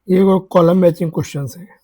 ये column matching question है।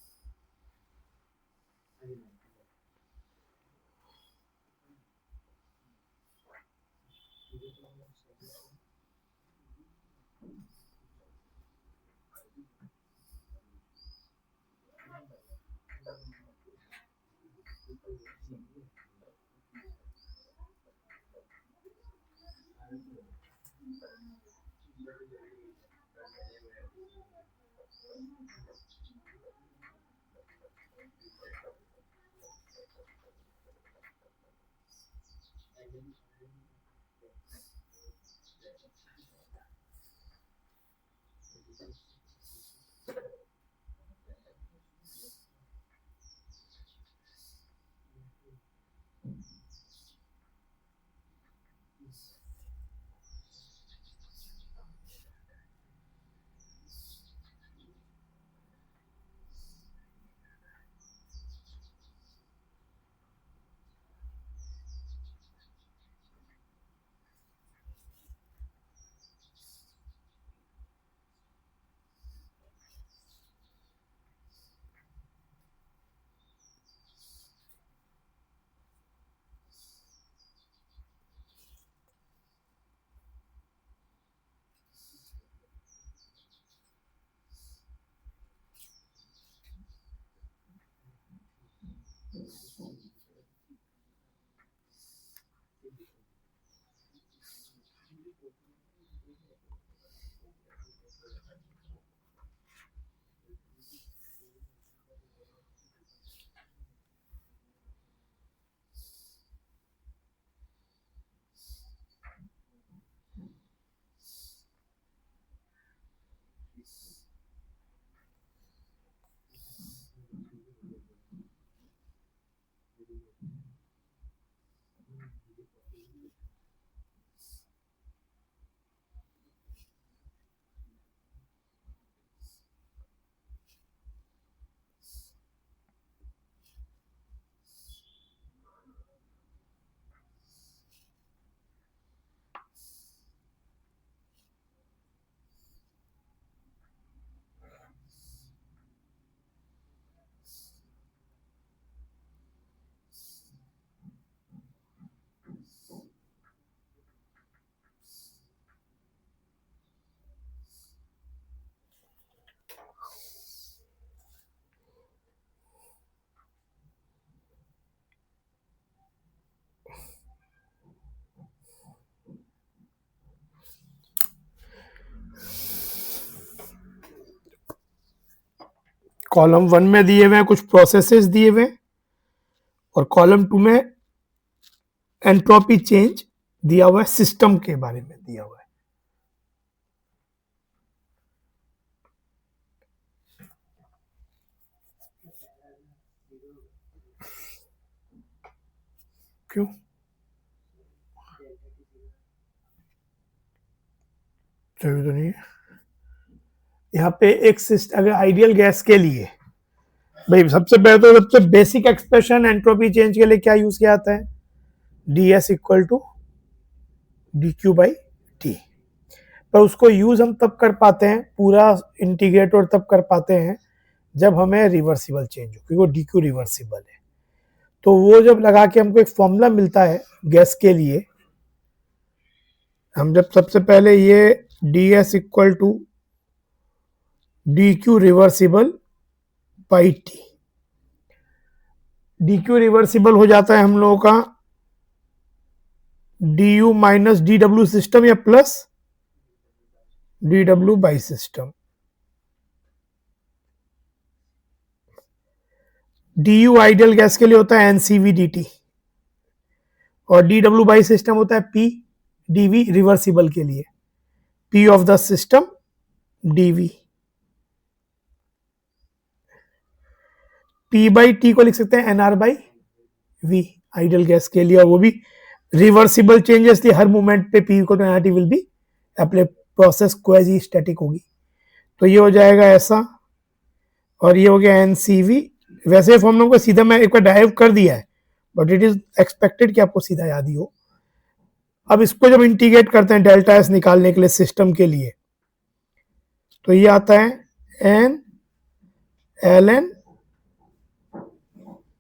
Column 1 में दिए हुए हैं कुछ प्रोसेसेस दिए हुए और कॉलम 2 में एंट्रोपी चेंज दिया हुआ है, सिस्टम के बारे में दिया हुआ है। क्यों? जरूरी तो नहीं है। यहाँ पे एक सिस्टम, अगर आइडियल गैस के लिए भाई सबसे पहले तो सबसे बेसिक एक्सप्रेशन एंट्रोपी चेंज के लिए क्या यूज किया जाता है, ds equal to dq by T. पर उसको यूज हम तब कर पाते हैं, पूरा इंटीग्रेटर तब कर पाते हैं जब हमें रिवर्सिबल चेंज हो, क्योंकि वो dq रिवर्सिबल है। तो वो जब लगा के हमको एक फॉर्मूला मिलता है गैस के लिए, हम जब सबसे पहले ये ds equal to dq reversible by T, dq reversible हो जाता है हम लोगों का du माइनस dw सिस्टम या plus dw by system. du ideal gas के लिए होता है ncv dt और dw बाई सिस्टम होता है p dv रिवर्सिबल के लिए, p of the system dv। p by T को लिख सकते हैं nr by v ideal gas के लिए, और वो भी रिवर्सिबल चेंजेस थी, हर मोमेंट पे p को तो nrt विल बी अपने प्रोसेस क्वाजी स्टैटिक होगी। तो ये हो जाएगा ऐसा, और ये हो गया ncv। वैसे फॉर्मूला को सीधा मैं एक बार डाइव कर दिया है, बट इट इज एक्सपेक्टेड कि आपको सीधा याद ही हो। अब इसको जब इंटीग्रेट करते हैं डेल्टा एस निकालने के लिए सिस्टम के लिए, तो ये आता है N L N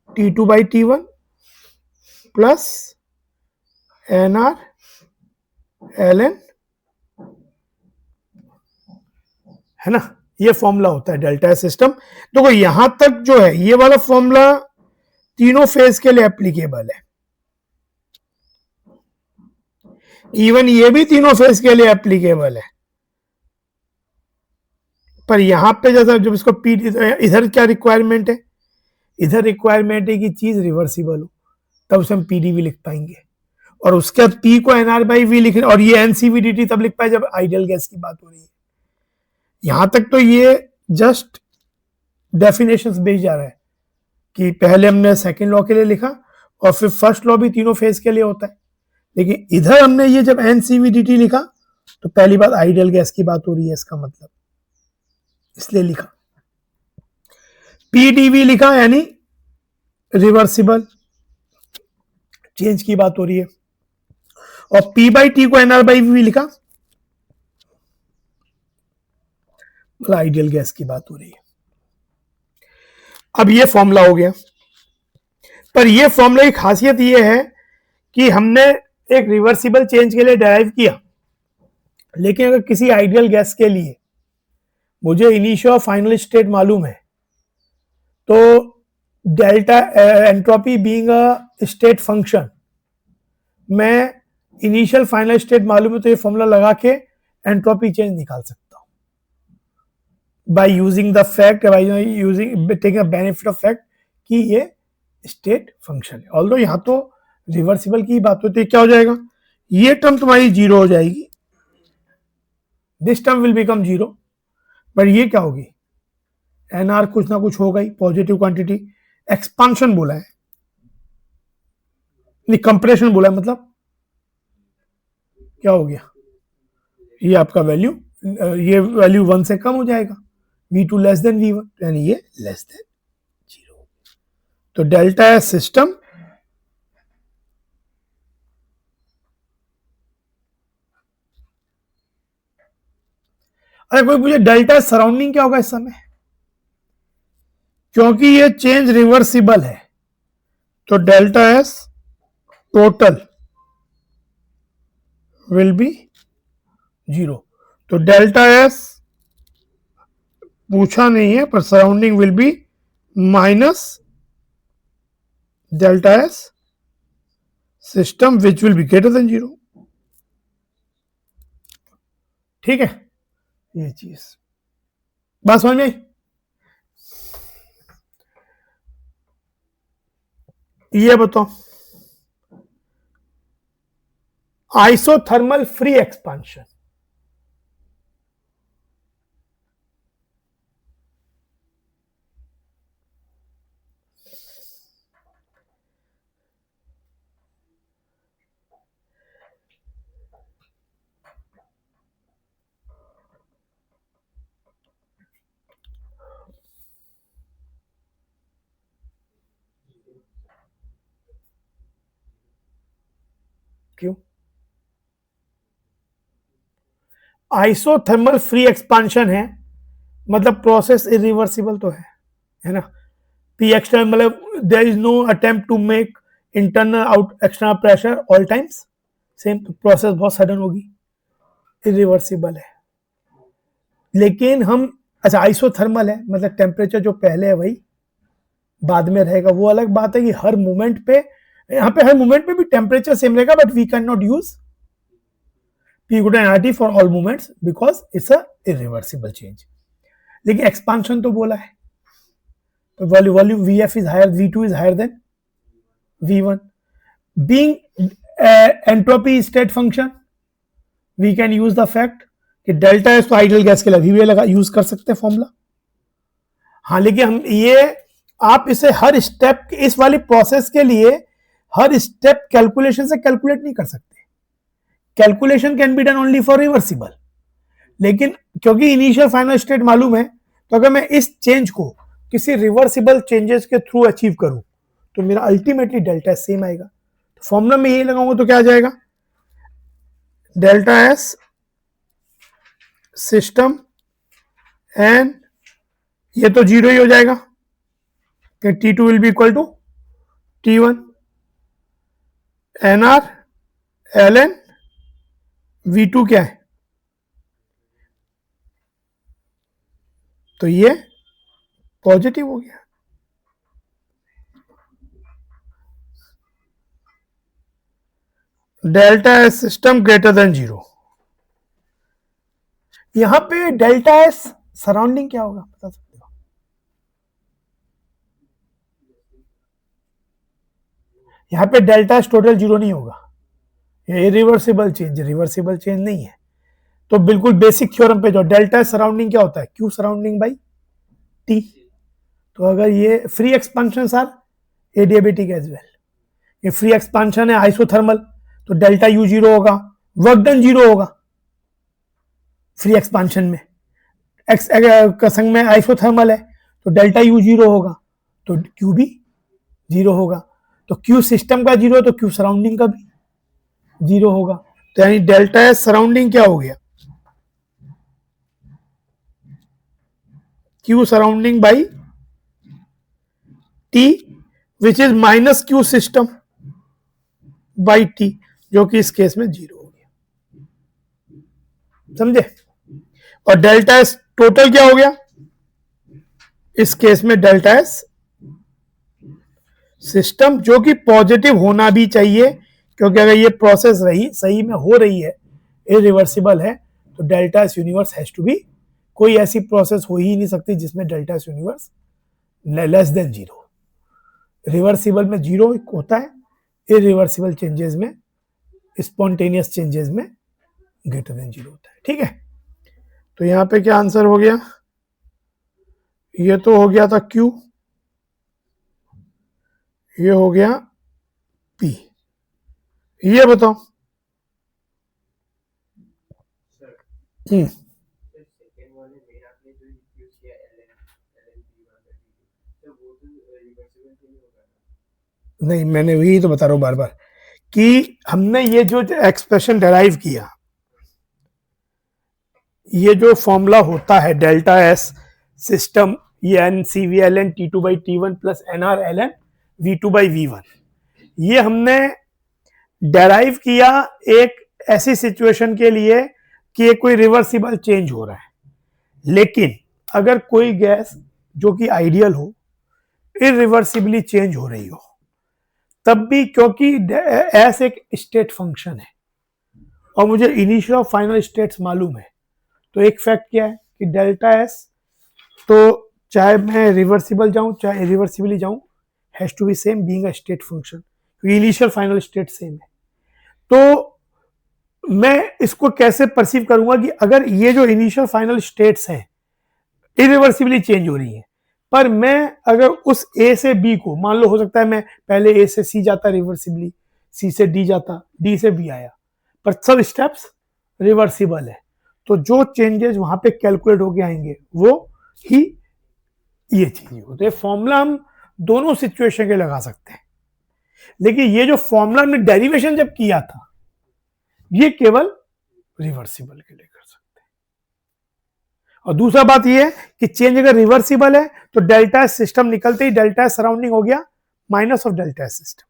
T2 by T1 plus N R L N, है ना। ये फॉर्मूला होता है डेल्टा एस सिस्टम। देखो यहां तक जो है ये वाला फॉर्मूला तीनों फेज के लिए एप्लीकेबल है, इवन ये भी तीनों फेज के लिए एप्लीकेबल है। पर यहां पे जैसा जब इसको पी, इधर क्या रिक्वायरमेंट है, इधर रिक्वायरमेंट है कि चीज रिवर्सिबल हो, तब उसे हम पीडीवी लिख पाएंगे, और उसके बाद पी को एनआर बाई वी लिख, और ये एनसीवीडीटी तब लिख पाए जब आइडियल गैस की बात हो रही है। यहां तक तो ये जस्ट डेफिनेशंस बेस्ड जा रहा है कि पहले हमने सेकंड लॉ के लिए लिखा और फिर फर्स्ट लॉ भी तीनों फेज के लिए होता है, लेकिन इधर हमने ये जब एनसीवीडीटी लिखा तो पहली बात आइडियल गैस की बात हो रही है, इसका मतलब इसलिए लिखा। पीडीवी लिखा यानी रिवर्सिबल चेंज की बात हो रही है, और पी बाई टी को एनआर बाई वी लिखा मतलब आइडियल गैस की बात हो रही है। अब ये फॉर्मूला हो गया, पर ये फॉर्मूला की खासियत ये है कि हमने एक रिवर्सिबल चेंज के लिए डेराइव किया, लेकिन अगर किसी आइडियल गैस के लिए मुझे इनिशियल और फाइनल स्टेट मालूम है, तो delta entropy being a state function, मैं इनिशियल फाइनल स्टेट मालूम है तो ये फॉर्मूला लगा के एंट्रोपी चेंज निकाल सकता हूं by using the fact, by using taking a benefit of fact कि ये स्टेट फंक्शन है। ऑल्दो यहां तो रिवर्सिबल की बात होती है, क्या हो जाएगा, ये टर्म तुम्हारी जीरो हो जाएगी, this term will become zero, but ये क्या होगी, एनआर कुछ ना कुछ होगा ही, पॉजिटिव क्वांटिटी। एक्सपांशन बोला है, नहीं कंप्रेशन बोला है, मतलब क्या हो गया, ये आपका वैल्यू, ये वैल्यू 1 से कम हो जाएगा, V2 लेस देन V1, यानी ये लेस देन 0। तो डेल्टा एस सिस्टम अरे कोई पूछे डेल्टा सराउंडिंग क्या होगा इस समय, क्योंकि ये चेंज रिवर्सिबल है तो delta S total will be 0। तो डेल्टा एस पूछा नहीं है, पर surrounding will B minus delta S system which will be greater than 0। ठीक है, ये चीज बात समझ में आई। ये बताओ आइसोथर्मल फ्री एक्सपांशन, क्यों, आइसोथर्मल फ्री एक्सपांशन है मतलब प्रोसेस इरिवर्सिबल तो है ना। पी एक्सटर्नल मतलब there is no attempt to make internal out external pressure all times same, तो प्रोसेस बहुत सडन होगी, इरिवर्सिबल है। लेकिन हम अच्छा आइसोथर्मल है मतलब टेम्परेचर जो पहले है वही बाद में रहेगा, वो अलग बात है कि हर मोमेंट पे, यहाँ पे हर मोमेंट पे भी टेम्परेचर सेम रहेगा, but we cannot use P equal to nRT for all movements because it's a irreversible change। लेकिन एक्सपांशन तो बोला है, तो volume VF is higher, V2 is higher than V1। Being entropy state function, we can use the fact कि delta S तो ideal gas के लिए भी लगा यूज कर सकते हैं फॉर्मूला। हाँ लेकिन हम ये आप इसे हर स्टेप इस वाली प्रोसेस के लिए हर स्टेप कैलकुलेशन से कैलकुलेट नहीं कर सकते, calculation can be done only for reversible. लेकिन क्योंकि इनिशियल फाइनल स्टेट मालूम है, तो अगर मैं इस चेंज को किसी रिवर्सिबल चेंजेस के थ्रू अचीव करूं तो मेरा अल्टीमेटली डेल्टा सेम आएगा। तो फॉर्मूला में यही लगाऊंगा तो क्या आ जाएगा, डेल्टा एस सिस्टम एंड ये तो जीरो ही हो जाएगा कि T2 will be equal to T1 NR ln V2 क्या है, तो ये पॉजिटिव हो गया। Delta S system greater than zero. यहां पे डेल्टा एस सराउंडिंग क्या होगा बता सकते हो? यहां पे डेल्टा एस टोटल जीरो नहीं होगा, ये रिवर्सिबल चेंज, रिवर्सिबल चेंज नहीं है। तो बिल्कुल बेसिक थ्योरम पे जो डेल्टा एस सराउंडिंग क्या होता है, क्यू सराउंडिंग बाई टी। तो अगर ये free expansion or adiabatic as well, ये फ्री एक्सपेंशन है आइसोथर्मल, तो डेल्टा यू जीरो होगा, वर्क डन जीरो होगा फ्री एक्सपेंशन में। एक्स का संग में आइसोथर्मल है तो डेल्टा यू जीरो होगा, तो क्यू भी जीरो होगा। तो क्यू सिस्टम का जीरो तो क्यू सराउंडिंग का भी जीरो होगा। तो यानी डेल्टा एस सराउंडिंग क्या हो गया, Q surrounding by T which is minus Q system by T, जो कि इस केस में जीरो हो गया, समझे। और डेल्टा एस टोटल क्या हो गया, इस केस में डेल्टा एस सिस्टम, जो कि पॉजिटिव होना भी चाहिए, क्योंकि अगर ये प्रोसेस रही सही में हो रही है, इरिवर्सिबल है, तो delta S universe has to be, कोई ऐसी प्रोसेस हो ही नहीं सकती जिसमें delta S universe less than zero. Reversible में जीरो होता है, इरिवर्सिबल चेंजेस में, स्पॉन्टेनियस चेंजेस में ग्रेटर देन जीरो होता है, ठीक है। तो यहां पे क्या आंसर हो गया, ये तो हो गया था Q, ये हो गया P। ये बताओ नहीं, मैंने वही तो बता रहा हूं बार बार कि हमने ये जो एक्सप्रेशन डेराइव किया, ये जो फॉर्मूला होता है डेल्टा एस सिस्टम, ये N C V L N T two by T one plus N R L N V two by V one, ये हमने डेराइव किया एक ऐसी सिचुएशन के लिए कि कोई रिवर्सिबल चेंज हो रहा है। लेकिन अगर कोई गैस जो कि आइडियल हो, इरिवर्सिबली चेंज हो रही हो, तब भी, क्योंकि एस एक स्टेट फंक्शन है और मुझे इनिशियल और फाइनल स्टेट्स मालूम है, तो एक फैक्ट क्या है कि डेल्टा एस, तो चाहे मैं रिवर्सिबल जाऊं चाहे इरिवर्सिबली जाऊं, has to be same being a state function, क्योंकि इनिशियल फाइनल स्टेट सेम है। तो मैं इसको कैसे परसीव करूंगा कि अगर ये जो इनिशियल फाइनल स्टेट्स हैं इरिवर्सिबली चेंज हो रही हैं, पर मैं अगर उस ए से बी को, मान लो हो सकता है मैं पहले ए से सी जाता रिवर्सिबली, सी से डी जाता, डी से बी आया, पर सब स्टेप्स रिवर्सिबल है, तो जो चेंजेस वहां पे कैलकुलेट होके आएंगे वो ही ये चीज होती है। फॉर्मूला हम दोनों सिचुएशन के लगा सकते हैं, लेकिन ये जो फॉर्मूला हमने डेरिवेशन जब किया था, ये केवल रिवर्सिबल के लिए कर सकते हैं। और दूसरा बात ये है कि चेंज अगर रिवर्सिबल है तो डेल्टा एस सिस्टम निकलते ही डेल्टा एस सराउंडिंग हो गया minus of delta S system,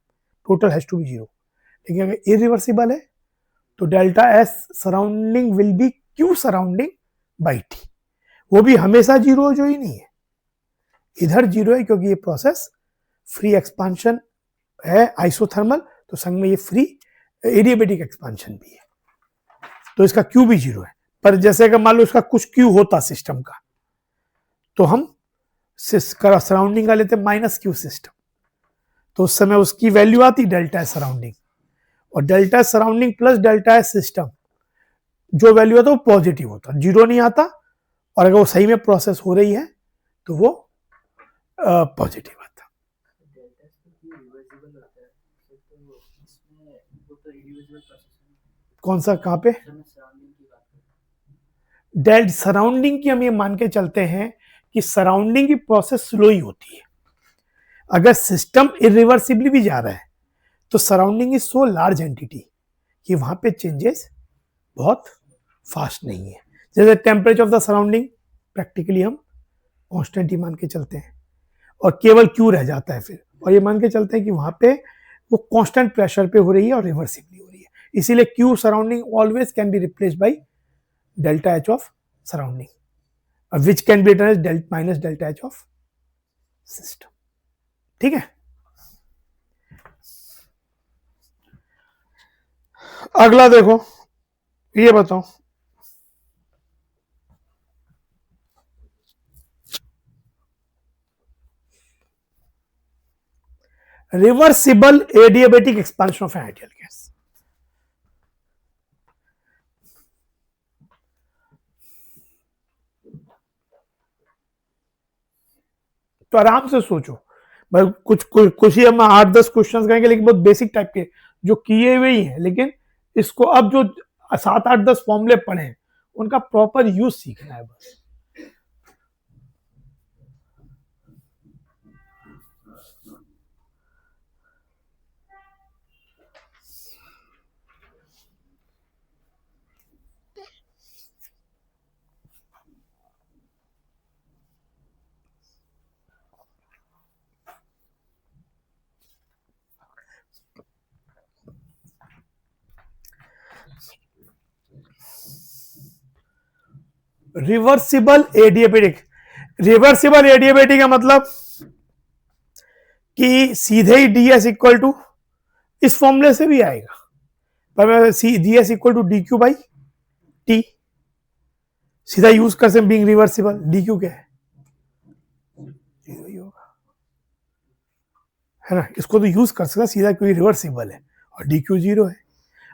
total has to be zero. लेकिन अगर इरिवर्सिबल है तो delta S surrounding will be Q surrounding by T, वो भी हमेशा जीरो जो ही नहीं है, इधर जीरो है क्योंकि ये प्रोसेस फ्री एक्सपांशन है आइसोथर्मल, तो संग में ये फ्री एडियाबेटिक एक्सपांशन भी है, तो इसका क्यू भी जीरो है। पर जैसे अगर मान लो इसका कुछ क्यू होता सिस्टम का, तो हम सराउंडिंग का लेते माइनस क्यू सिस्टम, तो उस समय उसकी वैल्यू आती डेल्टा एस सराउंडिंग, और delta S surrounding plus delta S system जो वैल्यू आता है वो पॉजिटिव होता, जीरो नहीं आता, और अगर वो सही में प्रोसेस हो रही है तो वो पॉजिटिव आता। कौन सा, कहां पे? डेड सराउंडिंग की हम ये मान के चलते हैं कि सराउंडिंग की प्रोसेस स्लो ही होती है। अगर सिस्टम इरिवर्सिबली भी जा रहा है तो surrounding is so large entity कि वहां पे चेंजेस बहुत फास्ट नहीं है। जैसे temperature of the surrounding practically हम कांस्टेंट ही मान के चलते हैं और केवल क्यू रह जाता है फिर, और ये मान के चलते हैं कि वहां पे वो कांस्टेंट प्रेशर पे हो रही है और रिवर्सिबली हो रही है, इसीलिए Q surrounding always can be replaced by delta H of surrounding which can be written as minus delta H of system. ठीक है, अगला देखो, ये बताओ reversible adiabatic expansion of an ideal gas. तो आराम से सोचो, कुछ ही हम 8-10 क्वेश्चंस करेंगे, लेकिन बहुत बेसिक टाइप के जो किए हुए ही हैं, लेकिन इसको अब जो 7-8-10 फॉर्मूले पढ़े हैं उनका प्रॉपर यूज सीखना है बस। रिवर्सिबल एडियाबेटिक, रिवर्सिबल एडियाबेटिक का मतलब कि सीधे ही डी एस इक्वल टू इस फॉर्मूले से भी आएगा, पर D S equal to D Q by T सीधा यूज कर सकते, बीइंग रिवर्सिबल डी क्यू क्या है, है ना, इसको तो यूज कर सकता सीधा क्योंकि रिवर्सिबल है और डी क्यू 0 है।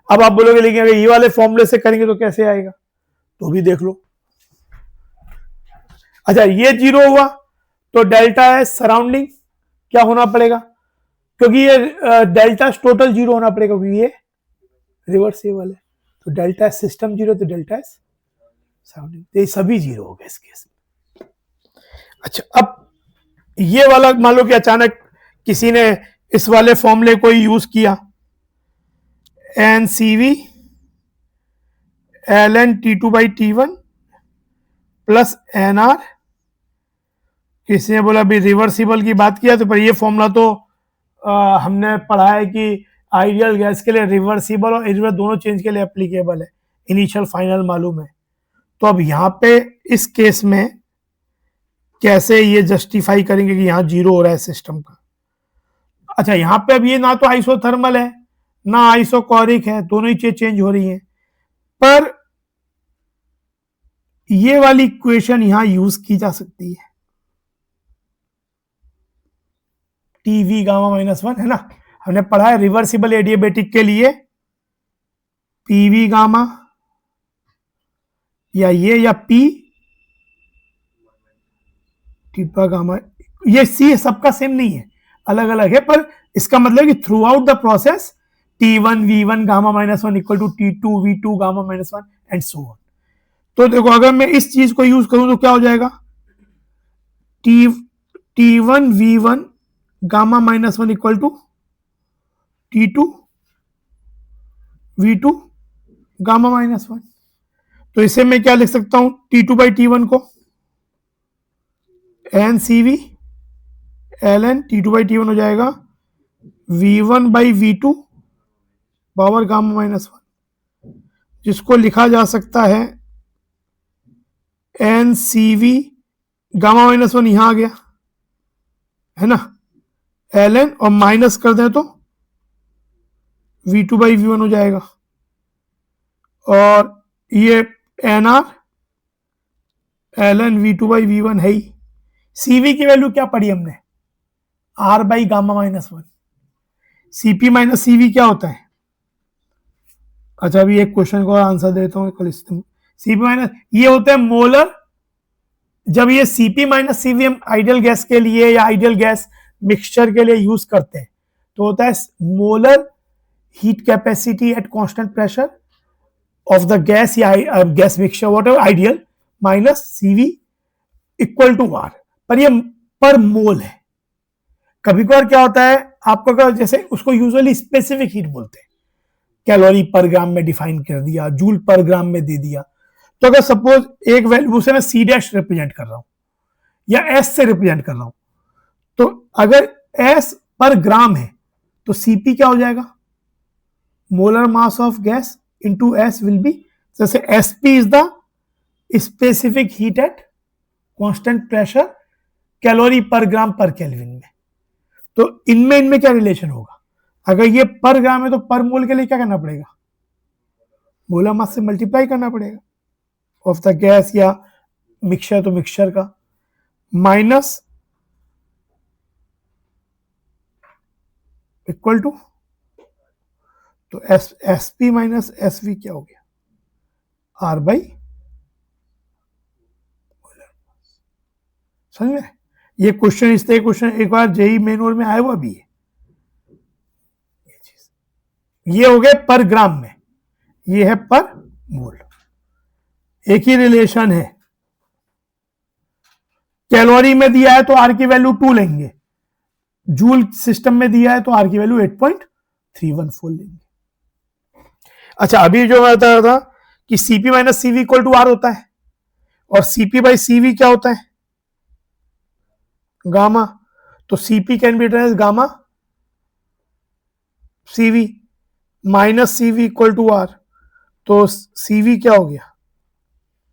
अब आप बोलोगे लेकिन अगर ये वाले फॉर्मूले से करेंगे तो कैसे आएगा, तो भी देख लो। अच्छा, ये 0 हुआ तो डेल्टा एस सराउंडिंग क्या होना पड़ेगा, क्योंकि ये डेल्टा टोटल 0 होना पड़ेगा क्योंकि ये रिवर्सिबल है, तो डेल्टा एस सिस्टम 0 तो डेल्टा एस सराउंडिंग, तो ये सभी 0 हो गए इस केस में। अच्छा, अब ये वाला मान लो कि अचानक किसी ने इस वाले फॉर्मूले को यूज किया, N C V L N T two by T one plus N R, किसी ने बोला भी रिवर्सिबल की बात किया, तो पर ये फॉर्मूला तो हमने पढ़ा है कि आइडियल गैस के लिए रिवर्सिबल और इरिवर्सिबल दोनों चेंज के लिए एप्लीकेबल है, इनिशियल फाइनल मालूम है। तो अब यहाँ पे इस केस में कैसे ये जस्टिफाई करेंगे कि यहाँ 0 हो रहा है सिस्टम का। अच्छा, यहाँ पे अब ये ना तो आइसोथर्मल है ना आइसोकॉरिक है, दोनों ही चीज चेंज हो रही है, पर ये वाली इक्वेशन यहां यूज की जा सकती है, टीवी गामा -1 है ना, हमने पढ़ा है रिवर्सिबल एडियाबेटिक के लिए पीवी गामा या ये या पी टीपा गामा, ये सी सबका सेम नहीं है, अलग अलग है, पर इसका मतलब कि throughout the process T1 V1 gamma -1 equal to T2 V2 gamma -1 and so on. तो देखो, अगर मैं इस चीज को यूज करूं तो क्या हो जाएगा, T1 V1 gamma -1 equal to T2 V2 gamma -1। तो इसे मैं क्या लिख सकता हूं, T2 बाई T1 को N C V L N T2 by T1 हो जाएगा V1 by V2 power gamma -1, जिसको लिखा जा सकता है एन सी वी गामा -1 यहां आ गया है ना, एल एन और माइनस कर दें तो V2 बाई V1 हो जाएगा, और ये N R L N V2 by V1 है ही। CV की वैल्यू क्या पढ़ी हमने, R by gamma -1, CP minus CV क्या होता है। अच्छा, अभी एक क्वेश्चन को आंसर देता हूँ, CP माइनस ये होता है मोलर, जब ये CP माइनस CV हम आइडियल गैस के लिए या आइडियल गैस मिक्सचर के लिए यूज करते हैं तो होता है molar heat capacity at constant pressure of the gas या gas mixture whatever ideal minus CV equal to R, पर ये पर मोल है। कभी कभार क्या होता है आपको, जैसे उसको यूजुअली स्पेसिफिक हीट बोलते हैं, कैलोरी पर ग्राम में डिफाइन कर दिया, जूल पर ग्राम में दे दिया। तो अगर सपोज एक वैल्यू से मैं सी डैश रिप्रेजेंट कर रहा हूं या एस से रिप्रेजेंट कर रहा हूं, तो अगर एस पर ग्राम है तो सीपी क्या हो जाएगा, molar mass of gas into S will be, जैसे SP is the specific heat at constant pressure calorie पर ग्राम पर केल्विन में। तो इनमें क्या रिलेशन होगा, अगर ये पर ग्राम है तो पर मोल के लिए क्या करना पड़ेगा, मोलर मास से मल्टीप्लाई करना पड़ेगा ऑफ द गैस, या मिक्सचर तो मिक्सचर का, माइनस इक्वल टू, तो S P minus S V क्या हो गया, आर बाई, समझ में। ये क्वेश्चन इस तरह क्वेश्चन एक बार जेई मेन में आया हुआ भी है। ये हो गए पर ग्राम में, ये है पर मोल, एक ही रिलेशन है। कैलोरी में दिया है तो आर की वैल्यू 2 लेंगे, जूल सिस्टम में दिया है तो आर की वैल्यू 8.314 लेंगे। अच्छा, अभी जो मैं बता रहा था कि CP minus CV equal to R होता है, और सीपी बाई सीवी क्या होता है, गामा। तो CP can be written as gamma CV minus CV equal to R, तो सीवी क्या हो गया,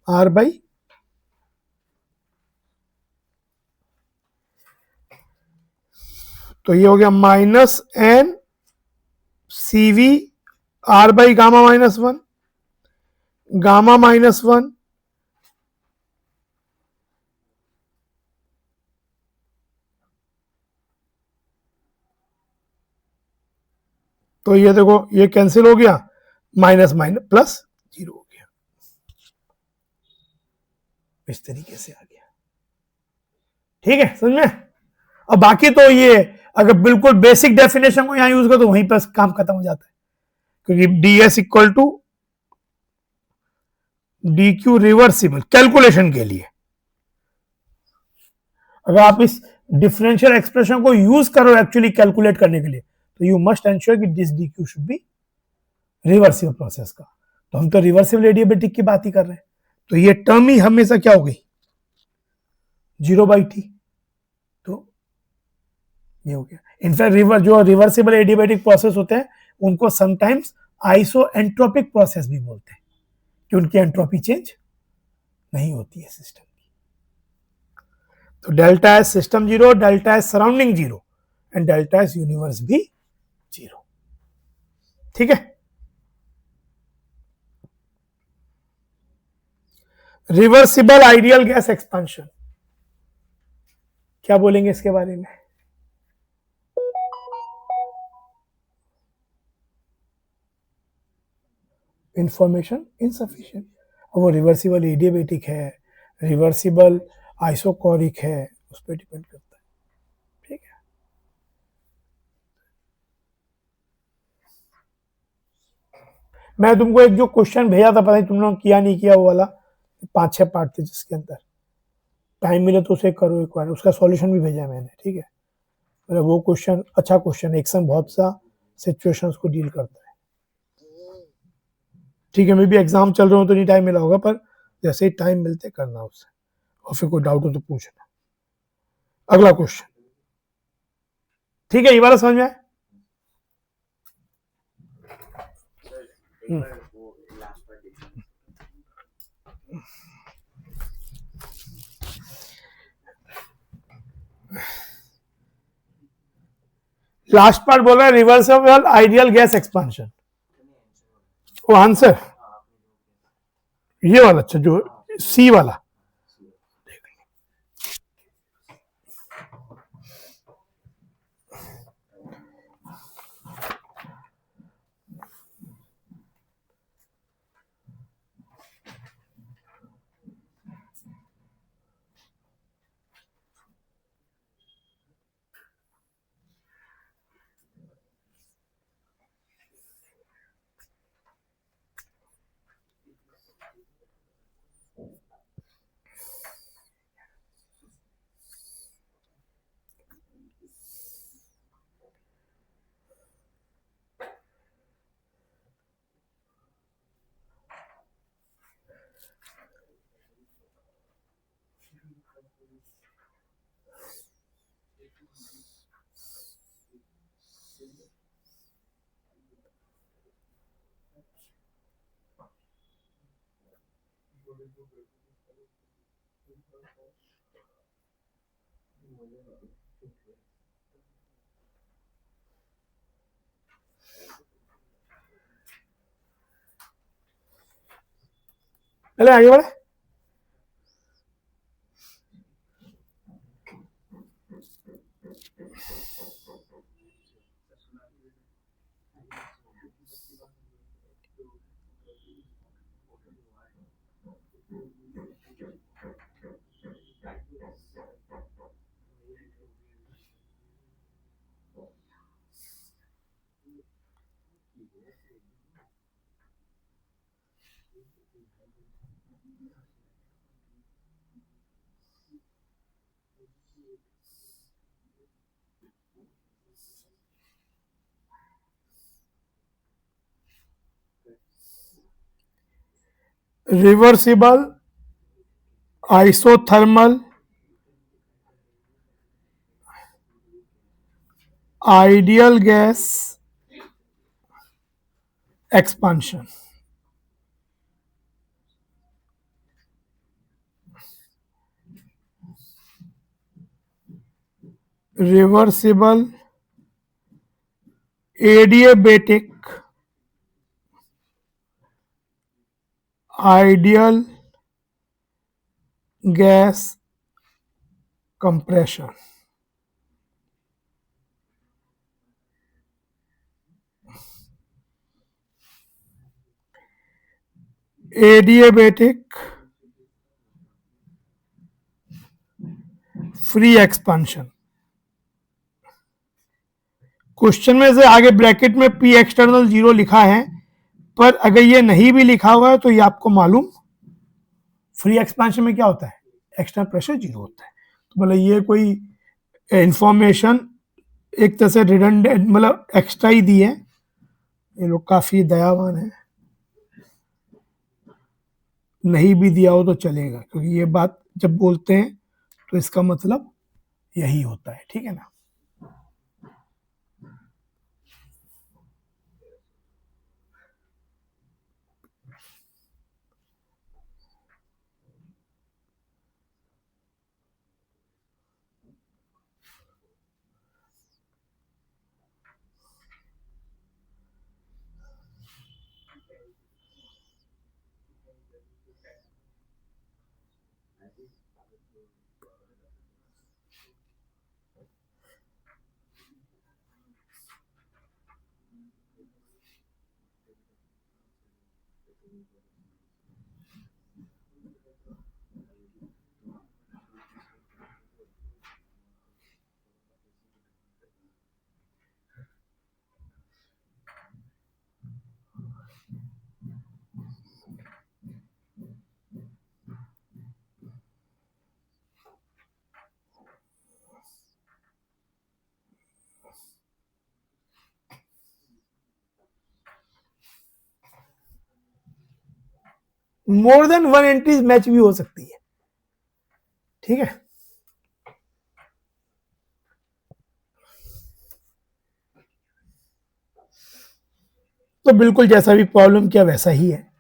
आर बाई, तो ये हो गया minus N CV R by gamma minus 1, gamma minus 1 तो ये देखो ये कैंसिल हो गया, माइनस माइनस प्लस 0 हो गया, इस तरीके से आ गया। ठीक है, समझ में। अब बाकी तो ये अगर बिल्कुल बेसिक डेफिनेशन को यहां यूज करो तो वहीं पर काम खत्म हो जाता है, क्योंकि D S equal to D Q reversible calculation के लिए, अगर आप इस डिफरेंशियल एक्सप्रेशन को यूज करो एक्चुअली कैलकुलेट करने के लिए, तो यू मस्ट एंश्योर कि this D Q should be reversible process का। तो हम तो रिवर्सिबल एडियाबेटिक की बात ही कर रहे हैं, तो ये टर्म ही हमेशा क्या हो गई, 0/t। तो ये हो गया। इनफैक्ट जो रिवर्सिबल एडियाबेटिक प्रोसेस होते हैं उनको समटाइम्स आइसो एंट्रोपिक प्रोसेस भी बोलते हैं, कि उनकी एंट्रोपी चेंज नहीं होती है सिस्टम की। तो delta S system 0, delta S surrounding 0 and delta S universe भी 0। ठीक है। रिवर्सिबल आइडियल गैस एक्सपेंशन, क्या बोलेंगे इसके बारे में, इंफॉर्मेशन इनसफिशिएंट। वो रिवर्सिबल एडियाबेटिक है, रिवर्सिबल आइसोकोरिक है, उस पर डिपेंड करता है। ठीक है, मैं तुमको एक जो क्वेश्चन भेजा था, पता नहीं तुम लोग किया नहीं किया, वो वाला 5-6 पार्ट थे जिसके अंदर, टाइम मिले तो उसे करो एक बार, उसका सॉल्यूशन भी भेजा मैंने। ठीक है, मतलब वो क्वेश्चन अच्छा क्वेश्चन, एक संग बहुत सा सिचुएशंस को डील करता है। ठीक है, मे भी एग्जाम चल रहे हो तो नहीं टाइम मिला होगा, पर जैसे ही टाइम मिलते करना उससे, और फिर कोई डाउट हो तो पूछना। अगला क्वेश्चन, ठीक है, ये वाला समझ में आया। लास्ट पार्ट बोल रहा है रिवर्सिबल आइडियल गैस एक्सपेंशन। वो आंसर ये वाला, अच्छा जो सी वाला, पहले आगे बढ़े। Reversible isothermal ideal gas expansion. Reversible adiabatic ideal gas compression. Adiabatic free expansion. Question में से आगे ब्रैकेट में पी एक्सटर्नल 0 लिखा है, पर अगर ये नहीं भी लिखा हुआ है तो ये आपको मालूम, फ्री एक्सपांशन में क्या होता है, एक्सटर्नल प्रेशर 0 होता है। तो मतलब ये कोई इंफॉर्मेशन एक तरह से रिडंडेंट, मतलब एक्स्ट्रा ही दी है। ये लोग काफी दयावान है, नहीं भी दिया हो तो चलेगा, क्योंकि ये बात जब बोलते हैं तो इसका मतलब यही होता है, ठीक है ना। मोर देन 1 एंट्रीज मैच भी हो सकती है, ठीक है। तो बिल्कुल जैसा भी प्रॉब्लम किया वैसा ही है।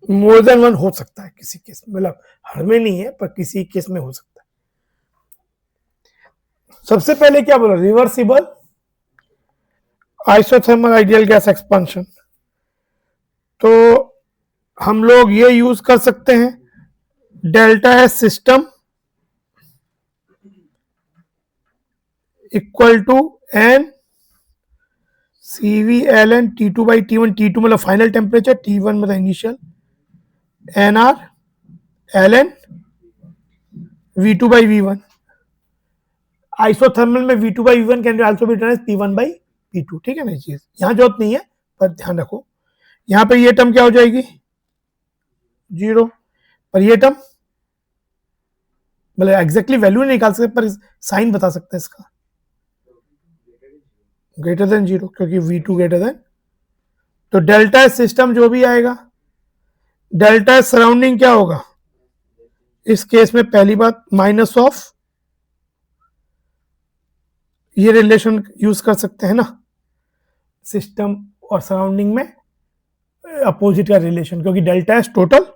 मोर देन वन हो सकता है किसी केस में, मतलब हर में नहीं है पर किसी केस में हो सकता है। सबसे पहले क्या बोला, reversible isothermal ideal gas expansion. तो हम लोग ये यूज कर सकते हैं, delta S system equal to N C V L N T two by T one, T two मतलब फाइनल टेम्परेचर, टी वन मतलब initial, N R L N V two by V one. Isothermal में V two by V one can also be written as P one by P two, ठीक है ना। चीज यहाँ जरूरत नहीं है पर ध्यान रखो, यहाँ पे ये टर्म क्या हो जाएगी, जीरो, पर ये टर्म मतलब एग्जैक्टली वैल्यू नहीं निकाल सकते पर साइन बता सकते हैं इसका, ग्रेटर देन जीरो, क्योंकि वी टू ग्रेटर देन। तो डेल्टा सिस्टम जो भी आएगा, डेल्टा सराउंडिंग क्या होगा इस केस में, पहली बात माइनस ऑफ, ये रिलेशन यूज कर सकते हैं ना, सिस्टम और सराउंडिंग में अपोजिट का रिलेशन, क्योंकि डेल्टा एस टोटल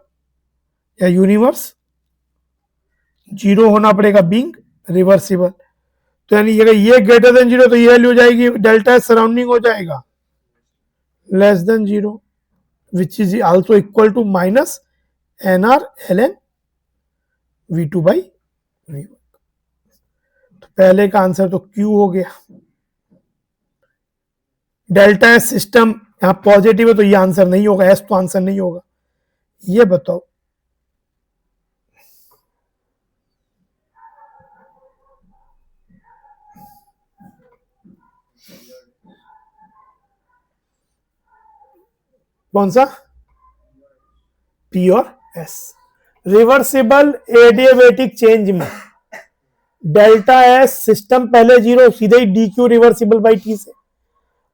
या यूनिवर्स, जीरो होना पड़ेगा बीइंग रिवर्सिबल। तो यानी अगर ये ग्रेटर देन जीरो तो ये वैल्यू हो जाएगी, डेल्टा एस सराउंडिंग हो जाएगा less than zero, which is also equal to minus N R L N V two by V one. तो पहले का आंसर तो क्यू हो गया। डेल्टा एस सिस्टम यहां पॉजिटिव है तो ये आंसर नहीं होगा, एस तो आंसर नहीं होगा। ये बताओ, कौन सा, पी और एस। रिवर्सिबल एडियाबेटिक चेंज में डेल्टा एस सिस्टम पहले जीरो, सीधे ही D Q reversible by T से,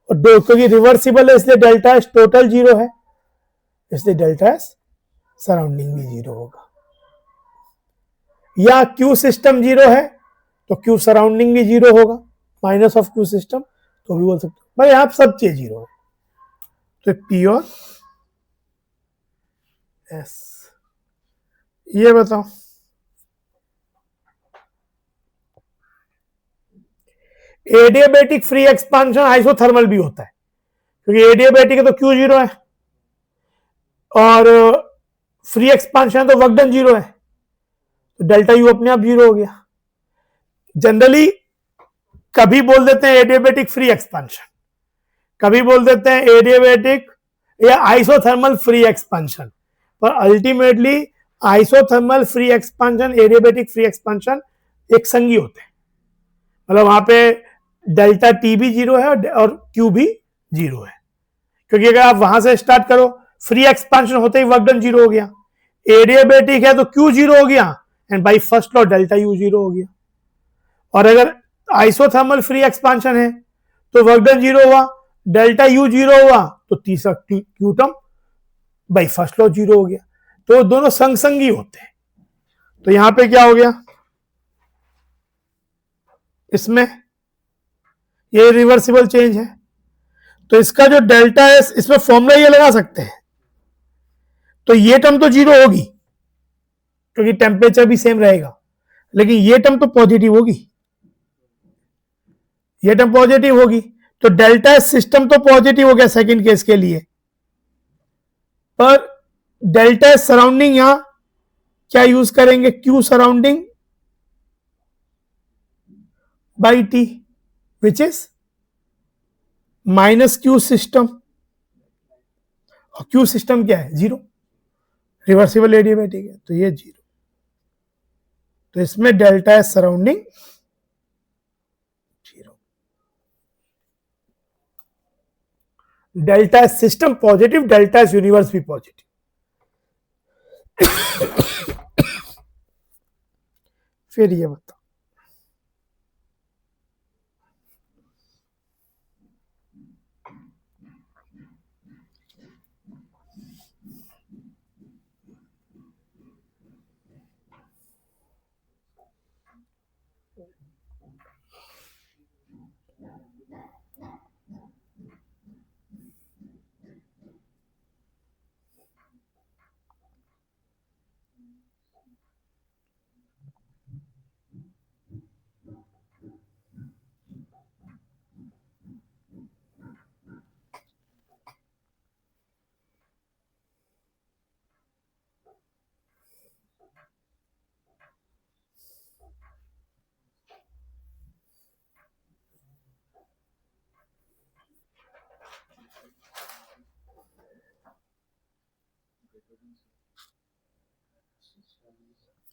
और दो क्योंकि रिवर्सिबल है इसलिए डेल्टा एस टोटल जीरो है, इसलिए डेल्टा एस सराउंडिंग भी जीरो होगा। या क्यू सिस्टम जीरो है तो क्यू सराउंडिंग भी जीरो होगा, माइनस ऑफ क्यू सिस्टम तो भी बोल सकते भाई आप सब चीज जीरो है। तो पी और एस। ये बताओ, एडियाबेटिक फ्री एक्सपांशन आइसोथर्मल भी होता है, क्योंकि एडियाबेटिक है तो क्यू जीरो है और फ्री एक्सपांशन तो वर्क डन जीरो है, तो डेल्टा यू अपने आप जीरो हो गया। जनरली कभी बोल देते हैं एडियाबेटिक फ्री एक्सपांशन, कभी बोल देते हैं एडियाबेटिक या आइसोथर्मल फ्री एक्सपांशन, पर ultimately isothermal free expansion adiabatic free expansion एक संगी होते हैं, मतलब वहां पे डेल्टा टी भी जीरो है और क्यू भी जीरो है, क्योंकि अगर आप वहां से स्टार्ट करो, फ्री एक्सपांशन होते ही वर्क डन जीरो हो गया, एडियाबेटिक है तो क्यू जीरो हो गया and by first law delta U zero हो गया, और अगर आइसोथर्मल फ्री एक्सपांशन है तो वर्क डन जीरो हुआ, डेल्टा यू जीरो हुआ, तो तीसरा Q term by first law zero हो गया, तो दोनों संग संगी होते हैं। तो यहां पे क्या हो गया, इसमें ये रिवर्सिबल चेंज है, तो इसका जो डेल्टा है इसमें फॉर्मूला ये लगा सकते हैं, तो ये टर्म तो जीरो होगी क्योंकि टेम्परेचर भी सेम रहेगा, लेकिन ये टर्म तो पॉजिटिव होगी, ये टर्म पॉजिटिव होगी, तो डेल्टा सिस्टम तो पॉजिटिव हो गया सेकंड केस के लिए, पर डेल्टा सराउंडिंग यहां क्या यूज करेंगे, Q surrounding by T which is minus Q system, और क्यू सिस्टम क्या है, जीरो, रिवर्सिबल एडियाबेटिक है तो ये जीरो, तो इसमें delta surrounding zero, delta system positive, delta universe भी पॉजिटिव। फिर ये बताओ,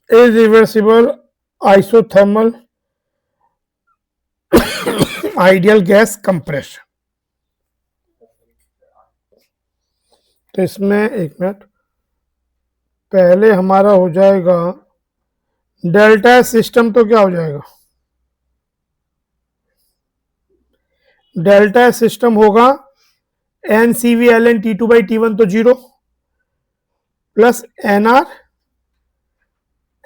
irreversible isothermal ideal gas compression. तो इसमें एक मिनट, पहले हमारा हो जाएगा डेल्टा सिस्टम, तो क्या हो जाएगा, डेल्टा सिस्टम होगा N C V L N T two by T one, तो 0 plus N R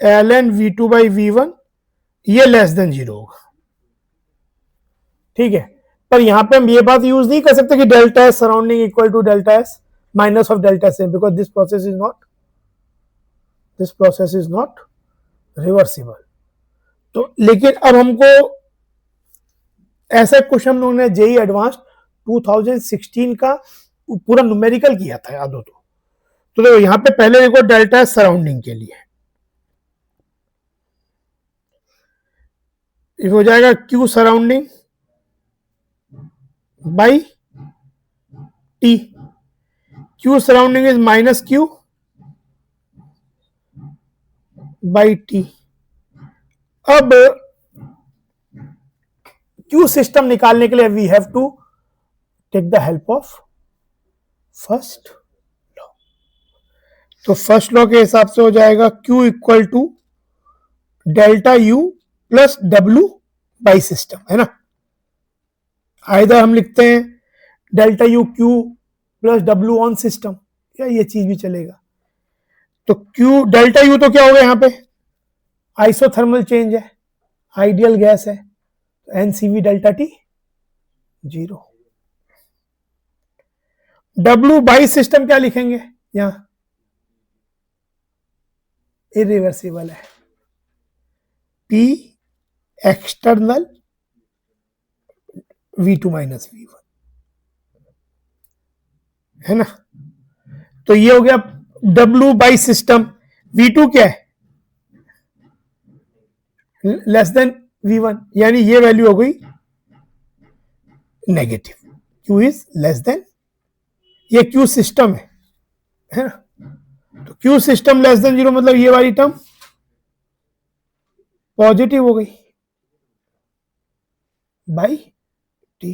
L N V two by V one, ये लेस देन 0 होगा। ठीक है, पर यहां पे हम ये बात यूज नहीं कर सकते कि delta S surrounding equal to delta S minus of delta S, because this process is not reversible. तो लेकिन अब हमको ऐसा क्वेश्चन हम लोगों ने जेई एडवांस 2016 का पूरा न्यूमेरिकल किया था, याद हो तो देखो यहां पे पहले देखो डेल्टा एस सराउंडिंग के लिए ये हो जाएगा Q surrounding by T, Q surrounding is minus Q by T. अब क्यू सिस्टम निकालने के लिए we have to take the help of first law. तो फर्स्ट लॉ के हिसाब से हो जाएगा Q equal to delta U plus W by system, है ना। आइदर हम लिखते हैं delta U Q plus W on system, या ये चीज भी चलेगा। तो क्यू डेल्टा यू तो क्या होगा, यहां पे आइसोथर्मल चेंज है, आइडियल गैस है, NCV delta T 0। W by system क्या लिखेंगे, यहां इरिवर्सिबल है, P external V2 minus V1, है ना। तो ये हो गया W बाई सिस्टम, V2 क्या है, लेस देन V1, यानी ये वैल्यू हो गई negative, Q is less than, ये Q सिस्टम है ना। तो Q सिस्टम लेस देन 0 मतलब ये वाली टर्म पॉजिटिव हो गई बाई टी।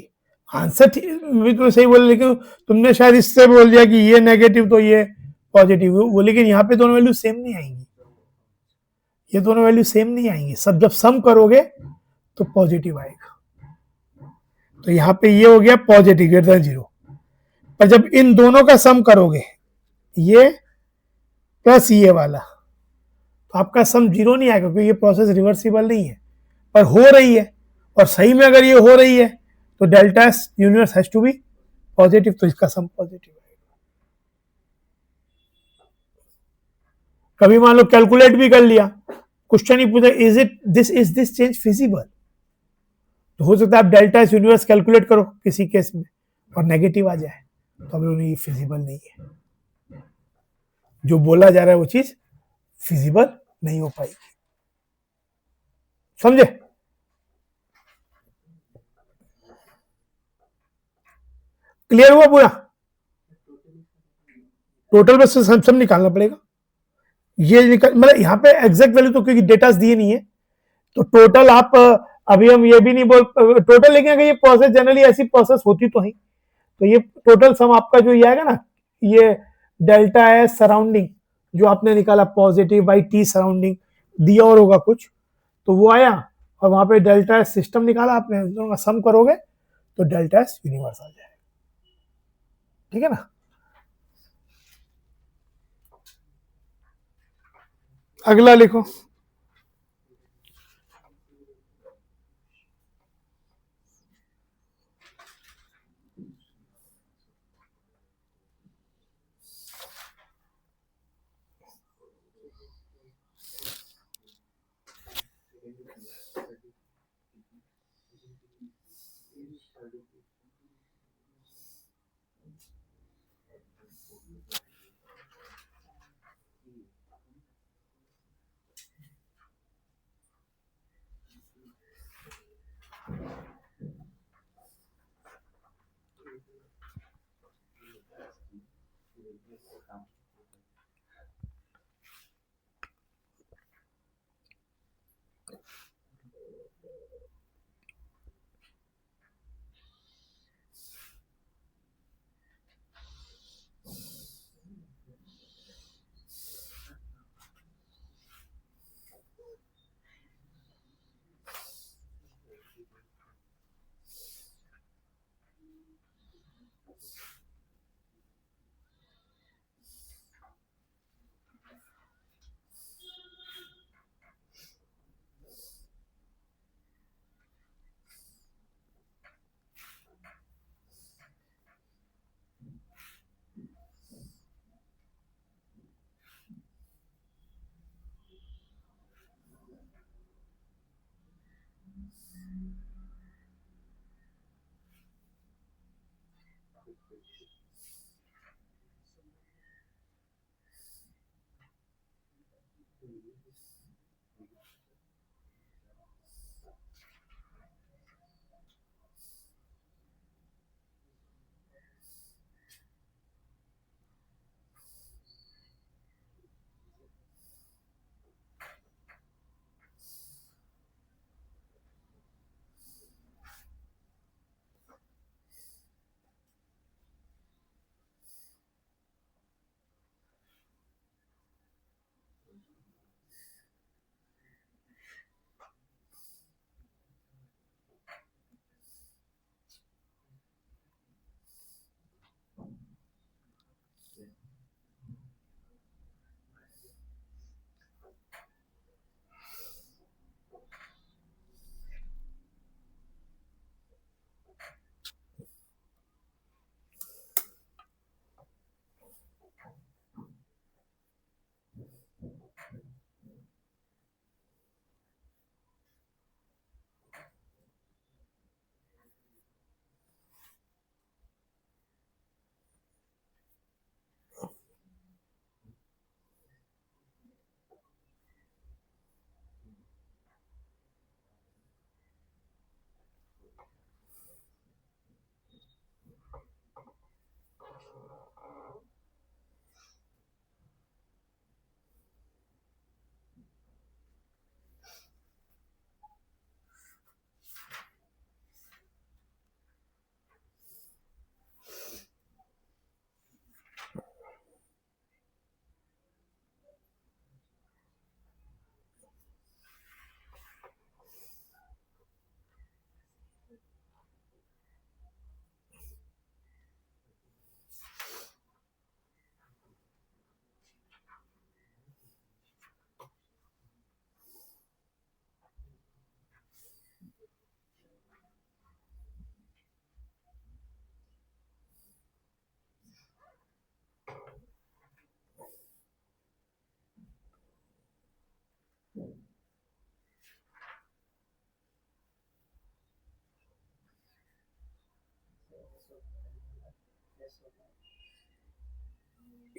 आंसर तुम्हें सही बोला, लेकिन तुमने शायद इससे बोल दिया कि ये नेगेटिव तो ये पॉजिटिव, वो लेकिन यहाँ पे दोनों वैल्यू सेम नहीं आएंगी, ये दोनों वैल्यू सेम नहीं आएंगी, सब जब सम करोगे तो पॉजिटिव आएगा। तो यहाँ पे ये हो गया पॉजिटिव ग्रेटर देन 0, पर जब इन दोनों का सम करोगे ये प्लस ये वाला, तो आपका सम 0 नहीं आएगा, क्योंकि ये प्रोसेस रिवर्सिबल नहीं है, पर हो रही है, और सही में अगर ये हो रही है तो delta S universe has to be positive, तो इसका सम पॉजिटिव आएगा। कभी मान लो कैलकुलेट भी कर लिया, क्वेश्चन ही पूछा इज दिस चेंज फिजिबल, तो हो सकता है आप डेल्टा एस यूनिवर्स कैलकुलेट करो किसी केस में और नेगेटिव आ जाए, तो हम लोग ये फिजिबल नहीं है, जो बोला जा रहा है वो चीज फिजिबल नहीं हो पाएगी, समझे। क्लियर हुआ पूरा, टोटल बस सब निकालना पड़ेगा, ये निकल मतलब यहाँ पे एग्जैक्ट वैल्यू तो क्योंकि डेटा दिए नहीं है, तो टोटल आप अभी हम ये भी नहीं बोल टोटल, लेकिन अगर ये प्रोसेस जनरली ऐसी प्रोसेस होती तो है, तो ये टोटल सम आपका जो ये आएगा ना, ये डेल्टा एस सराउंडिंग जो आपने निकाला पॉजिटिव बाई टी सराउंडिंग दिया और होगा कुछ, तो वो आया, और वहां पे डेल्टा एस सिस्टम निकाला आपने, दोनों का सम करोगे तो डेल्टा एस यूनिवर्स आ जाएगा, ठीक है ना। अगला लिखो,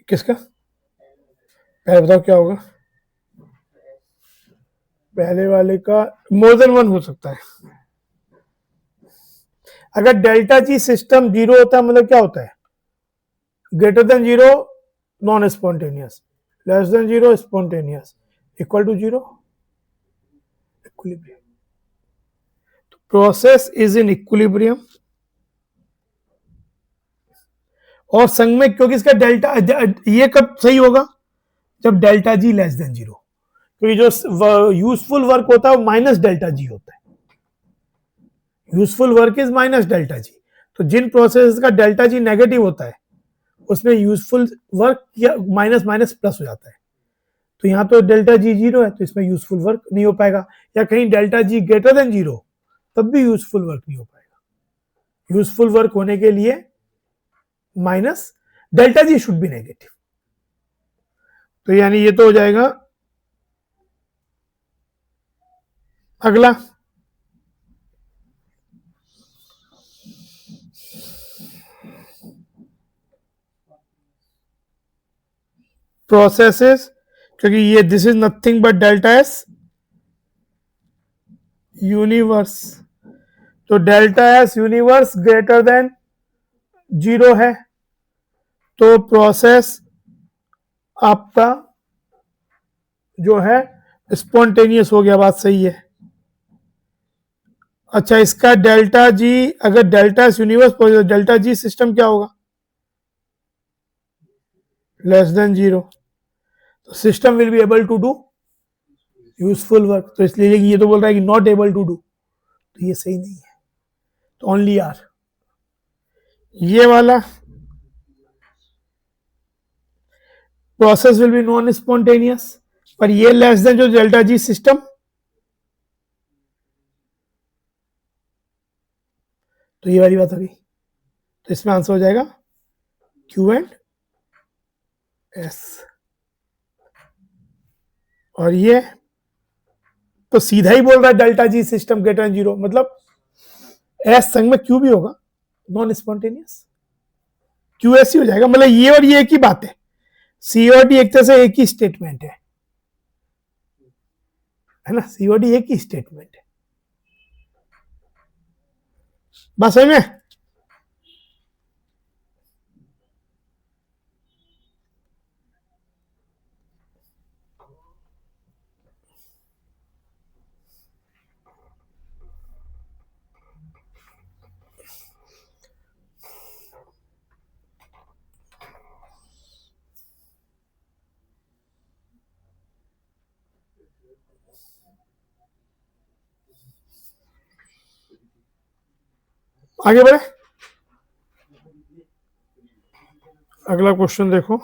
किसका? पहले बताओ क्या होगा? पहले वाले का मोर देन वन हो सकता है। अगर डेल्टा जी सिस्टम जीरो होता है मतलब क्या होता है? Greater than zero non spontaneous, less than zero spontaneous, equal to zero equilibrium. Process is in equilibrium और संग में, क्योंकि इसका डेल्टा, ये कब सही होगा? जब delta G less than zero, क्योंकि जो यूजफुल वर्क होता है वो माइनस डेल्टा जी होता है। Useful work is minus delta G. तो जिन प्रोसेस का डेल्टा जी नेगेटिव होता है उसमें यूजफुल वर्क या माइनस माइनस प्लस हो जाता है। तो यहां तो डेल्टा जी जीरो है तो इसमें यूजफुल वर्क नहीं हो पाएगा, या कहीं delta G greater than zero तब भी यूजफुल वर्क नहीं हो पाएगा। यूजफुल वर्क होने के लिए minus delta G should be negative. तो यानी ये तो हो जाएगा। अगला प्रोसेसेस, क्योंकि ये this is nothing but delta S universe. तो delta S universe greater than zero है तो प्रोसेस आपका जो है स्पॉन्टेनियस हो गया। बात सही है। अच्छा, इसका डेल्टा जी, अगर delta S universe, delta G system क्या होगा? Less than zero. तो system will be able to do useful work. तो इसलिए ये तो बोल रहा है कि नॉट एबल टू डू, तो ये सही नहीं है। तो ओनली आर। ये वाला process will be non spontaneous, पर ये लेस देन जो डेल्टा जी सिस्टम, तो ये वाली बात हो गई। तो इसमें आंसर हो जाएगा क्यू एंड एस। और ये तो सीधा ही बोल रहा है delta G system greater than zero, मतलब एस संग में क्यू भी होगा नॉन स्पॉन्टेनियस। QSC हो जाएगा, मतलब ये और ये एक ही बात है, सी और डी एक तरह से एक ही स्टेटमेंट है ना, सी और डी एक ही स्टेटमेंट है, बस समझ में। आगे बढ़े, अगला क्वेश्चन देखो।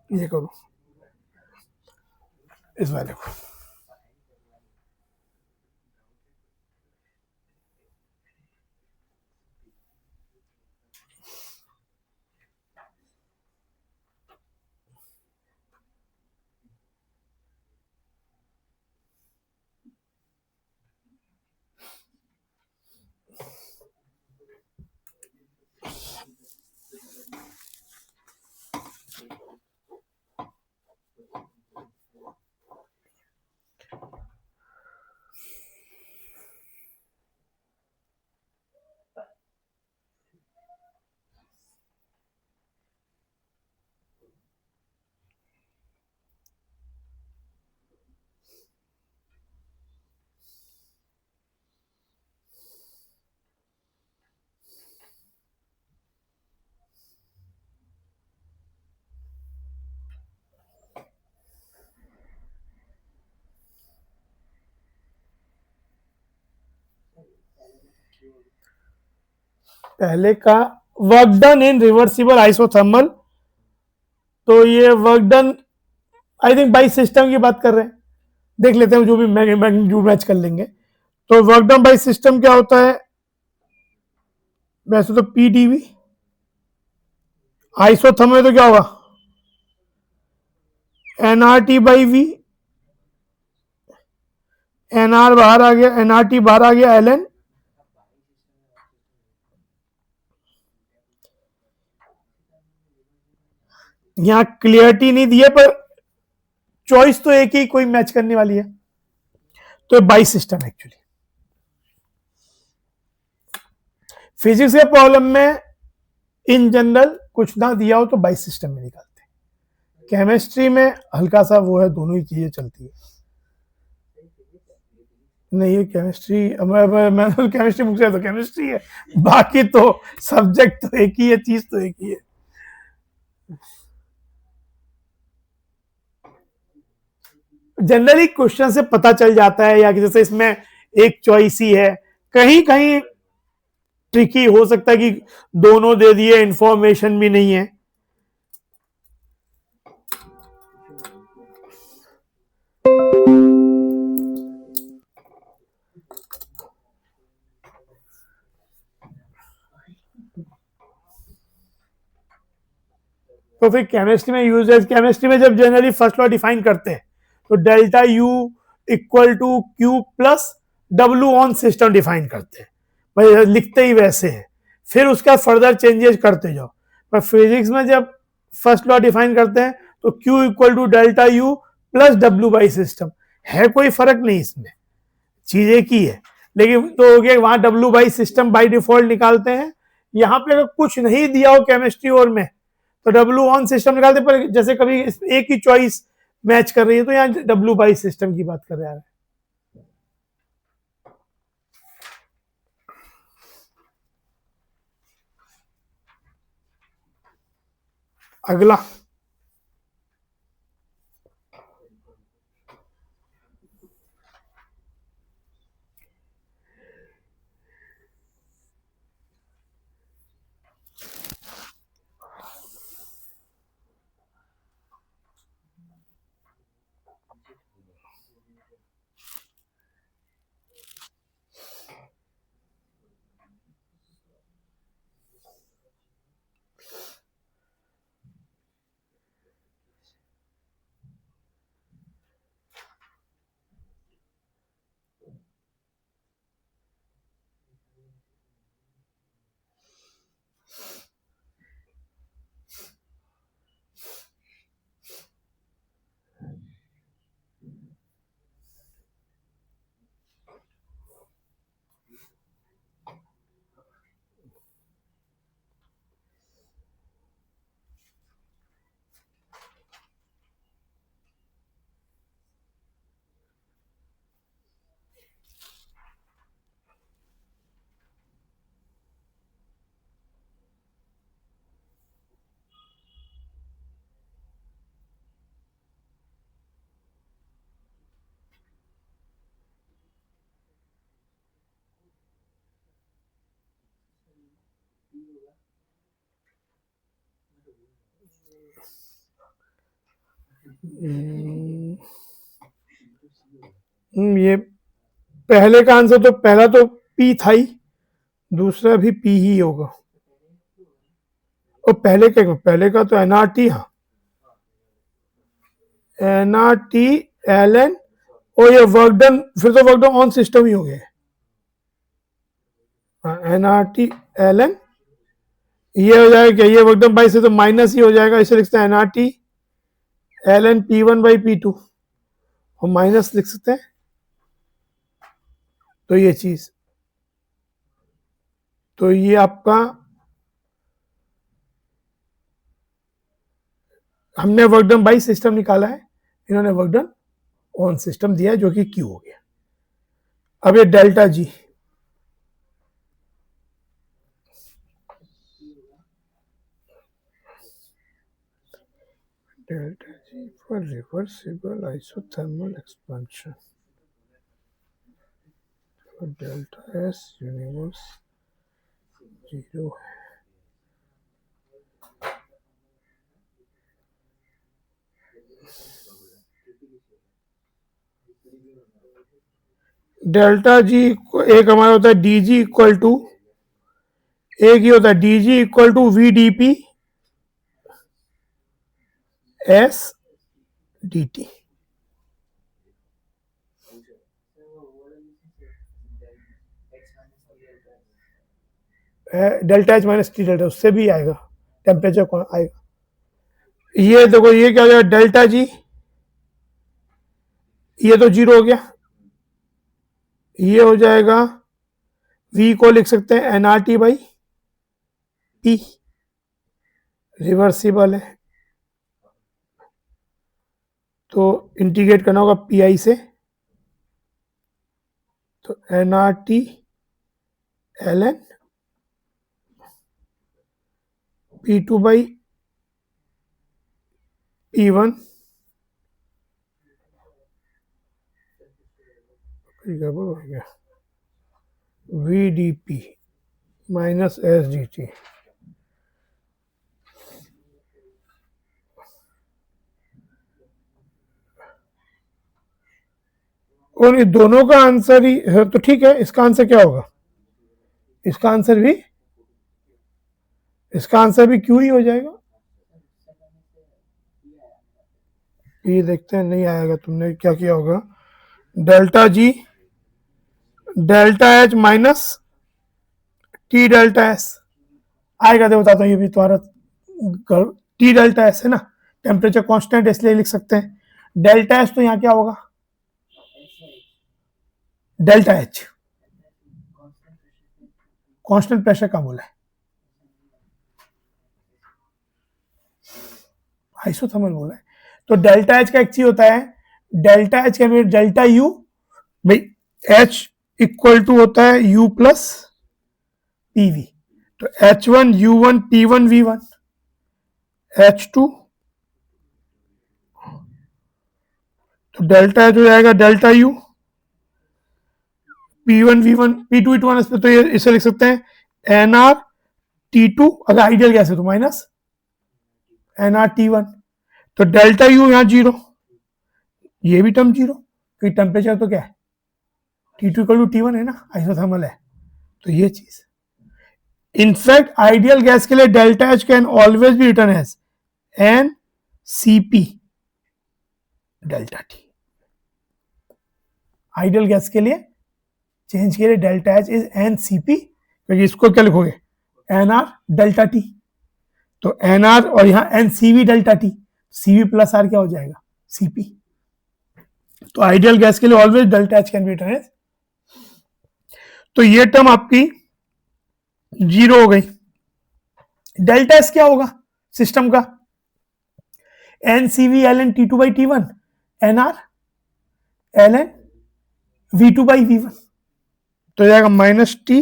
ये करो, इस वाले को। पहले का work done in reversible isothermal, तो ये work done I think by system की बात कर रहे हैं, देख लेते हैं जो भी मैग्नीट्यूड मैच कर लेंगे। तो वर्क डन बाई सिस्टम क्या होता है, वैसे तो पीडीवी, आइसोथर्मल तो क्या होगा एनआरटी बाई वी, एनआर बाहर आ गया, एनआरटी बाहर आ गया, एलएन। यहां क्लियरिटी नहीं दी है, पर चॉइस तो एक ही कोई मैच करने वाली है, तो बाई सिस्टम एक्चुअली। फिजिक्स के प्रॉब्लम में इन जनरल कुछ ना दिया हो तो बाई सिस्टम में निकालते हैं, केमिस्ट्री में हल्का सा वो है, दोनों ही चीजें चलती है। नहीं, ये केमिस्ट्री, मैं तो केमिस्ट्री बुक से तो केमिस्ट्री है, बाकी तो सब्जेक्ट तो एक ही है, चीज तो एक ही है। जनरली क्वेश्चन से पता चल जाता है, या कि जैसे इसमें एक चॉइस ही है, कहीं कहीं ट्रिकी हो सकता है कि दोनों दे दिए, इंफॉर्मेशन भी नहीं है। तो फिर केमिस्ट्री में यूज है, केमिस्ट्री में जब जनरली फर्स्ट लॉ डिफाइन करते हैं तो delta U equal to Q plus W on system define करते हैं, भाई लिखते ही वैसे है, फिर उसका फर्दर चेंजेस करते जाओ। पर फिजिक्स में जब फर्स्ट लॉ डिफाइन करते हैं तो Q equal to delta U plus W by system, है कोई फर्क नहीं इसमें, चीज एक ही है। लेकिन तो हो गया वहां W by system by default निकालते हैं, यहाँ पे अगर कुछ नहीं दिया हो केमिस्ट्री और में तो डब्ल्यू ऑन सिस्टम निकालते, पर जैसे कभी एक ही चॉइस मैच कर रही है तो यहाँ डब्ल्यू बाई सिस्टम की बात कर रहे हैं। अगला ये पहले का आंसर तो पहला तो पी था ही, दूसरा भी पी ही होगा। और पहले का तो एनआरटी, हाँ एनआरटी एलएन, और ये वर्क डन, फिर तो वर्क डन ऑन सिस्टम ही हो गया। एनआरटी एलएन, ये हो जाएगा क्या, ये वर्क डन बाई से तो माइनस ही हो जाएगा, इसे लिखते हैं NRT LN P one by P two, और माइनस लिख सकते हैं। तो ये चीज, तो ये आपका, हमने वर्क डन बाई सिस्टम निकाला है, इन्होंने वर्क डन ऑन सिस्टम दिया है जो कि क्यू हो गया। अब ये delta G, delta G for reversible isothermal expansion, delta S universe 0 है। डेल्टा जी एक हमारा होता है डी जी इक्वल टू, एक ही होता है D G equal to V D P S D T, delta H minus T delta, उससे भी आएगा टेम्परेचर आएगा। ये देखो ये क्या हो जाएगा, डेल्टा जी, ये तो 0 हो गया, ये हो जाएगा V को लिख सकते हैं nRT बाई P, रिवर्सिबल है तो इंटीग्रेट करना होगा PI से, तो nRT ln P2 by P1 VDP minus SDT। और ये दोनों का आंसर ही है तो ठीक है, इसका आंसर क्या होगा? इसका आंसर भी क्यू ही हो जाएगा। ये देखते हैं, नहीं आएगा, तुमने क्या किया होगा, delta G delta H minus T delta S आएगा। तो बताता हूँ, ये भी तुम्हारा T डेल्टा S है ना, टेम्परेचर कांस्टेंट इसलिए लिख सकते हैं। डेल्टा S तो यहाँ क्या होगा, डेल्टा H कांस्टेंट प्रेशर का बोला है, आइसोथर्मल बोला है। तो डेल्टा H का एक चीज होता है, डेल्टा H के डेल्टा U भाई, H इक्वल टू होता है U प्लस PV, तो H1 U1 P1 V1, H2 तो डेल्टा H हो जाएगा delta U P1 V1 P2 V2, तो ये इसे लिख सकते हैं NR T2, अगर आइडियल गैस है तो माइनस NR T1, तो डेल्टा U यहाँ 0, ये भी टर्म 0, क्योंकि टेम्परेचर तो क्या है T2 इक्वल टू T1 है ना, आइसोथर्मल है, तो ये चीज। इनफैक्ट आइडियल गैस के लिए delta H can always be written as NCP delta T। Ideal gas के लिए चेंज के लिए डेल्टा H इज NCP, क्योंकि इसको क्या लिखोगे NR डेल्टा T, तो NR और यहाँ NCV delta T, CV plus R क्या हो जाएगा CP। तो आइडियल गैस के लिए always delta H can be written as, तो ये टर्म आपकी 0 हो गई। डेल्टा S क्या होगा सिस्टम का, NCV ln T2 by T1 NR ln V2 by V1, तो जाएगा माइनस T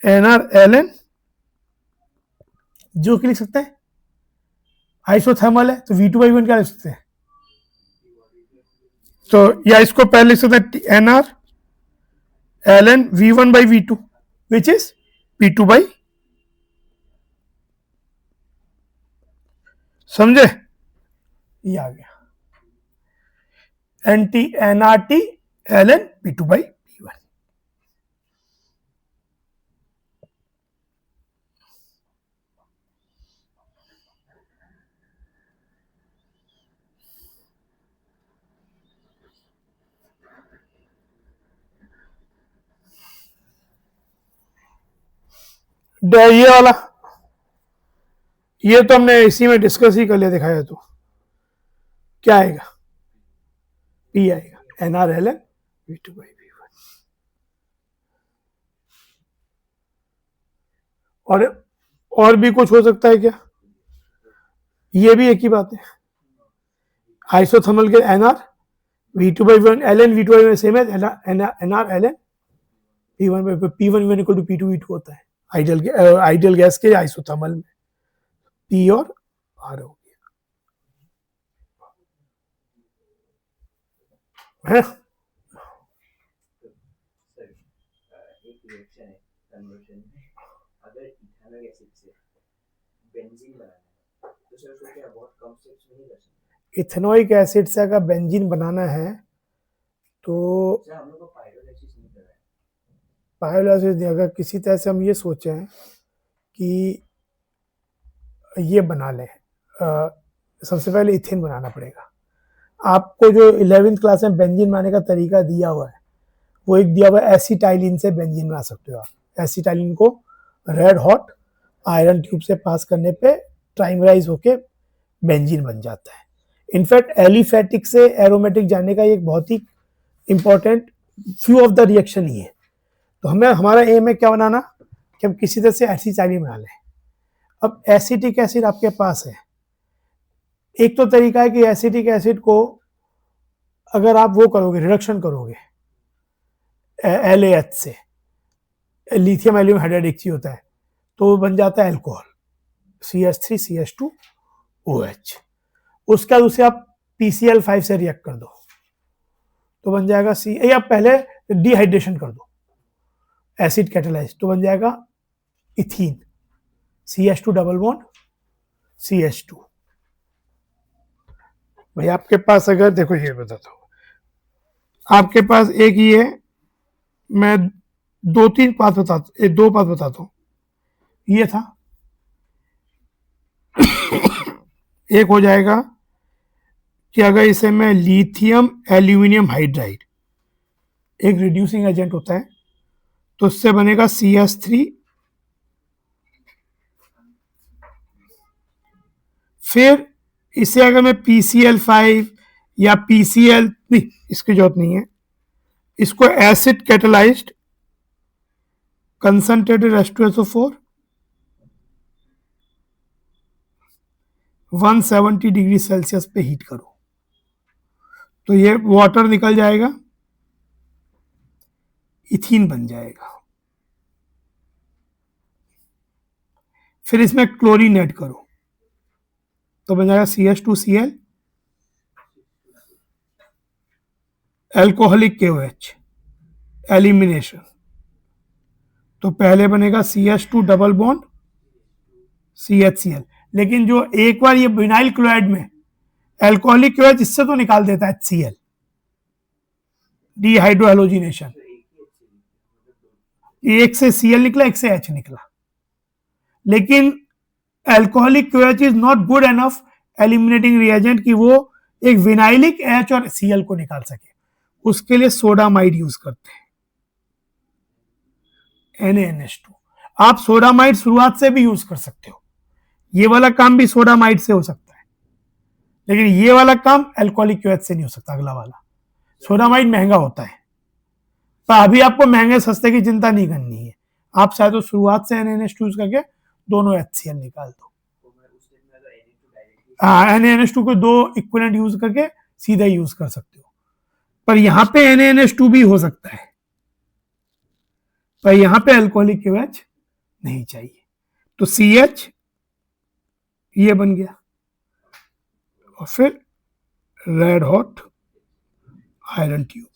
NR ln, जो कि लिख सकते हैं आइसोथर्मल है, तो V2 बाई V1 क्या लिख सकते हैं, तो या इसको पहले लिख सकते हैं NR ln V1 by V2 which is P2 by, समझे, ये आ गया NRT ln P2 by P1। ये वाला, ये तो हमने इसी में डिस्कस ही कर लिया, दिखाया, तो क्या आएगा P आएगा NR ln V2 by V1। और भी कुछ हो सकता है क्या, ये भी एक ही बात है, आइसोथर्मल के NR V2 by V1 ln V2 by same है NR ln P1 बाई P1 V1 equal to P2 V2 होता है आइडियल गैस के आइसोथर्मल में, P और R हो गया है। इथेनोइक एसिड से अगर बेंजीन बनाना है तो पायरोलाइसिस, अगर किसी तरह से हम ये सोचें कि ये बना लें, सबसे पहले इथेन बनाना पड़ेगा। आपको जो 11th क्लास में बेंजीन बनाने का तरीका दिया हुआ है, वो एक दिया हुआ है, एसिटाइलिन से बेंजीन बना सकते हो आप। एसिटाइलिन को रेड हॉट आयरन ट्यूब से पास करने पे ट्राइमराइज होके बेंजीन बन जाता है। इनफैक्ट एलिफेटिक से एरोमेटिक जाने का एक बहुत ही important few of the reaction ही है। तो हमें हमारा एम है क्या बनाना कि हम किसी तरह से एसिटाइलिन बना लें। अब एसिटिक एसिड आपके पास है, एक तो तरीका है कि एसिटिक एसिड को अगर आप वो करोगे, रिडक्शन करोगे LAH से, लिथियम एल्यूमिनियम हाइड्राइड एक चीज होता है, तो वो बन जाता है अल्कोहल CH3CH2OH। उसके बाद उसे आप PCl5 से रिएक्ट कर दो तो बन जाएगा या पहले डिहाइड्रेशन कर दो एसिड कैटालाइज तो बन जाएगा ethene CH2 double bond CH2। भाई आपके पास अगर देखो ये बताता हूँ, आपके पास एक ही है, मैं दो बात बताता हूँ। ये था एक हो जाएगा कि अगर इसे मैं लिथियम एल्यूमिनियम हाइड्राइड, एक रिड्यूसिंग एजेंट होता है, तो उससे बनेगा CH3, फिर इसे अगर मैं PCl5 या PCl नहीं, इसकी जरूरत नहीं है, इसको acid catalysed concentrated H2SO4 170 degree Celsius पे हीट करो तो ये वाटर निकल जाएगा, इथीन बन जाएगा। फिर इसमें क्लोरीन ऐड करो तो बन जाएगा CH2Cl एल्कोहलिक KOH एलिमिनेशन, तो पहले बनेगा CH2 डबल बॉन्ड CHCl। लेकिन जो एक बार ये विनाइल क्लोराइड में एल्कोहलिक KOH इससे तो निकाल देता है HCl, डिहाइड्रोहेलोजिनेशन, एक से Cl निकला एक से H निकला, लेकिन alcoholic KOH is not good enough eliminating reagent कि वो एक विनाइलिक H और Cl को निकाल सके, उसके लिए सोडामाइड यूज करते हैं NaNH2। आप सोडामाइड शुरुआत से भी यूज कर सकते हो, ये वाला काम भी सोडामाइड से हो सकता है, लेकिन ये वाला काम एल्कोहलिक KOH से नहीं हो सकता। अगला वाला सोडामाइड महंगा होता है, पर अभी आपको महंगे सस्ते की चिंता नहीं करनी है, आप चाहे तो शुरुआत से NaNH2 यूज करके दोनों HCl निकाल दो। NaNH2 को दो इक्विवेलेंट यूज करके सीधा यूज कर सकते हो, पर यहां पे NaNH2 भी हो सकता है, पर यहां पे अल्कोहलिक KOH नहीं चाहिए, तो CH ये बन गया और फिर रेड हॉट आयरन ट्यूब।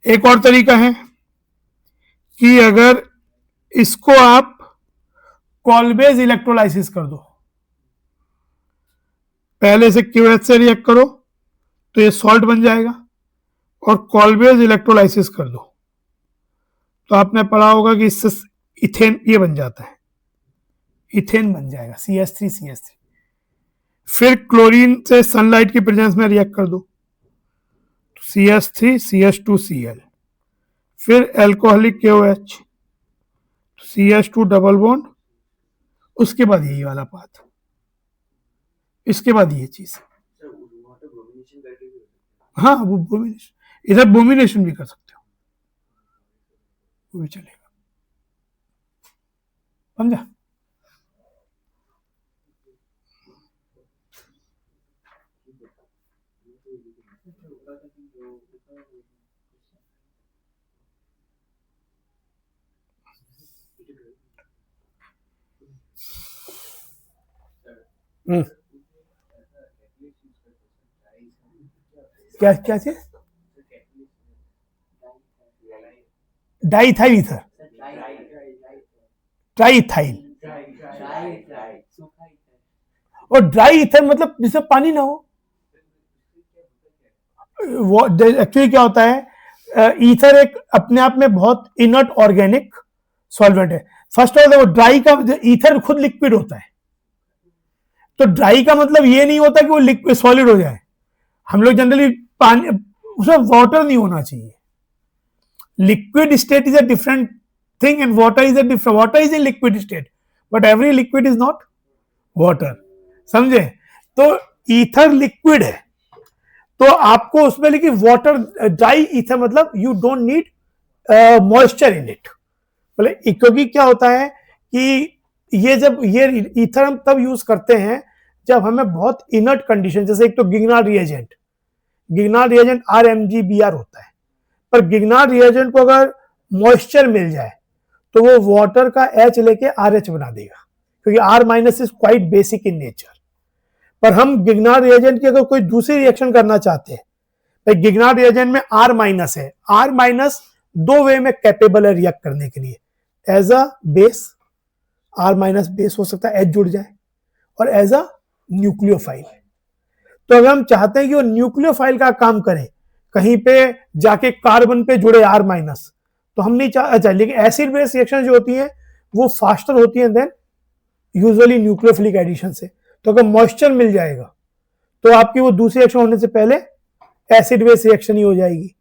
एक और तरीका है कि अगर इसको आप कॉलबेज इलेक्ट्रोलाइसिस कर दो, पहले से QH से रिएक्ट करो तो ये सॉल्ट बन जाएगा, और कॉलबेज इलेक्ट्रोलाइसिस कर दो तो आपने पढ़ा होगा कि इससे इथेन ये बन जाता है, इथेन बन जाएगा CH3CH3। फिर क्लोरीन से सनलाइट की प्रेजेंस में रिएक्ट कर दो CH3CH2Cl, फिर alcoholic KOH CH2 double bond, उसके बाद यही वाला पाथ, इसके बाद ये चीज। हाँ वो ब्रोमिनेशन, इधर ब्रोमिनेशन भी कर सकते हो, वो भी चलेगा, समझा। क्या क्या चीज? डाइथाइल ईथर, ट्राइथाइल, और ड्राई ईथर मतलब जिसमें पानी ना हो। एक्चुअली क्या होता है, ईथर एक अपने आप में बहुत इनर्ट ऑर्गेनिक सॉल्वेंट है। फर्स्ट ऑफ ऑल ड्राई का, ईथर खुद लिक्विड होता है, तो ड्राई का मतलब ये नहीं होता कि वो लिक्विड सॉलिड हो जाए। हम लोग जनरली पानी, उसमें वाटर नहीं होना चाहिए। Liquid state is a different thing and water is a different, water is a liquid state but every liquid is not water, समझे। तो ईथर लिक्विड है, तो आपको उसमें लिखी वाटर ड्राई ईथर, मतलब you don't need moisture in it, मतलब क्योंकि क्या होता है कि ये जब ये ईथर हम तब यूज करते हैं जब हमें बहुत इनर्ट कंडीशन, जैसे एक तो गिग्नार्ड रिएजेंट, गिग्नार्ड रिएजेंट RMgBr होता है, पर गिग्नार्ड रिएजेंट को अगर मॉइस्चर मिल जाए तो वो वाटर का H लेके RH बना देगा, क्योंकि R- is quite basic in nature. पर हम गिग्नार्ड रिएजेंट की अगर कोई दूसरी रिएक्शन करना चाहते हैं, तो गिग्नार्ड रिएजेंट में R- है, R- दो वे में कैपेबल है रिएक्ट करने के लिए, as a base, R- base हो सकता है H जुड़ जाए, और एज अ न्यूक्लियोफाइल। तो अगर हम चाहते हैं कि वो न्यूक्लियोफाइल का काम करे, कहीं पे जाके कार्बन पे जुड़े R-, तो हम नहीं चाह, अच्छा, लेकिन एसिड बेस रिएक्शन जो होती है वो फास्टर होती है देन यूजुअली न्यूक्लियोफिलिक एडिशन से। तो अगर मॉइस्चर मिल जाएगा तो आपकी वो दूसरी रिएक्शन होने से पहले एसिड बेस रिएक्शन ही हो जाएगी।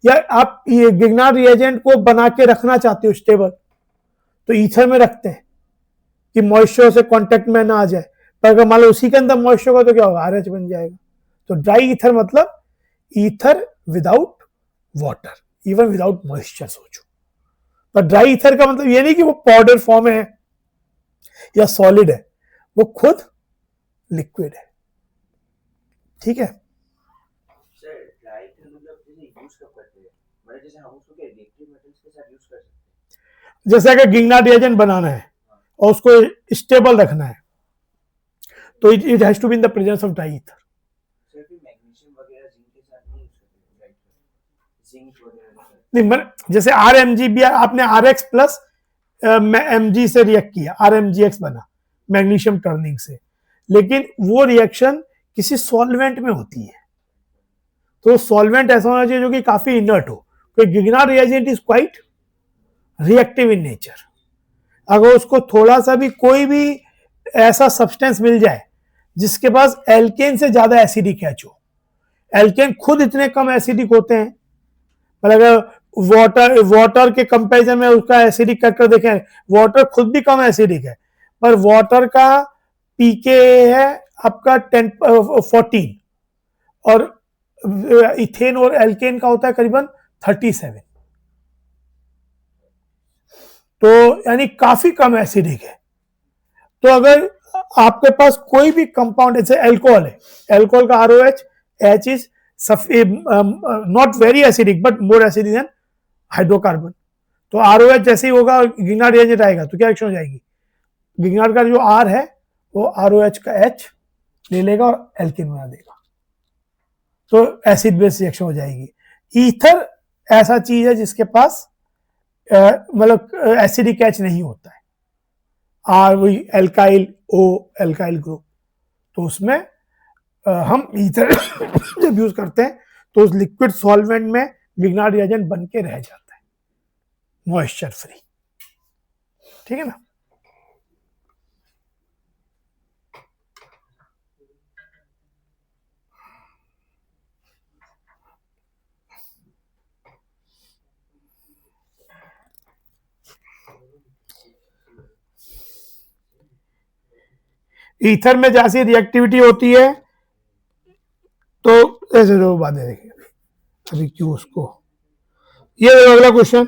या आप ये गिग्नार्ड रिएजेंट को बना के रखना चाहते हो स्टेबल, तो ईथर में रखते हैं कि मॉइस्चर से कांटेक्ट में ना आ जाए, पर अगर मान लो उसी के अंदर मॉइस्चर होगा तो क्या होगा, RH बन जाएगा। तो ड्राई ईथर मतलब ether without water, even without moisture सोचो। पर ड्राई ईथर का मतलब ये नहीं कि वो पाउडर फॉर्म है या सॉलिड है, वो खुद लिक्विड है। ठीक है, जैसे अगर गिग्नार्ड रिएजेंट बनाना है और उसको स्टेबल रखना है तो it has to be in the presence of dry ether. नहीं, जैसे RMgBr आपने RX प्लस Mg से रिएक्ट किया, RMgX बना मैग्नीशियम टर्निंग से, लेकिन वो रिएक्शन किसी सॉल्वेंट में होती है, तो सॉल्वेंट ऐसा होना चाहिए जो कि काफी इनर्ट हो, क्योंकि Grignard reagent is quite reactive in nature. अगर उसको थोड़ा सा भी कोई भी ऐसा सब्सटेंस मिल जाए जिसके पास एल्केन से ज्यादा एसिडिक एच हो, एल्केन खुद इतने कम एसिडिक होते हैं, पर अगर वाटर के कंपैरिजन में उसका एसिडिक करके देखें, वाटर खुद भी कम एसिडिक है, पर वाटर का पीके है आपका 14, और इथेन और एल्केन का होता है करीबन 37, तो यानी काफी कम एसिडिक है। तो अगर आपके पास कोई भी कंपाउंड, जैसे एल्कोहल है, एल्कोहल का ROH, H is not very acidic but more acidic then hydrocarbon, तो ROH जैसे ही होगा गिग्नार्ड रिएजेंट आएगा तो क्या रिएक्शन हो जाएगी, गिग्नार्ड का जो R है वो ROH का H ले लेगा और एल्केन बना देगा, तो एसिड बेस रिएक्शन हो जाएगी। ईथर ऐसा चीज है जिसके पास मतलब एसिडिक H नहीं होता है, R वही एल्काइल O एल्काइल ग्रुप, तो उसमें हम ईथर जब यूज करते हैं तो उस लिक्विड सॉल्वेंट में गिग्नार्ड रिएजेंट बन के रह जाता है मॉइस्चर फ्री। ठीक है ना। ईथर में जैसी रिएक्टिविटी होती है तो ऐसे दो बातें देखिए, अभी क्यों उसको, ये अगला क्वेश्चन,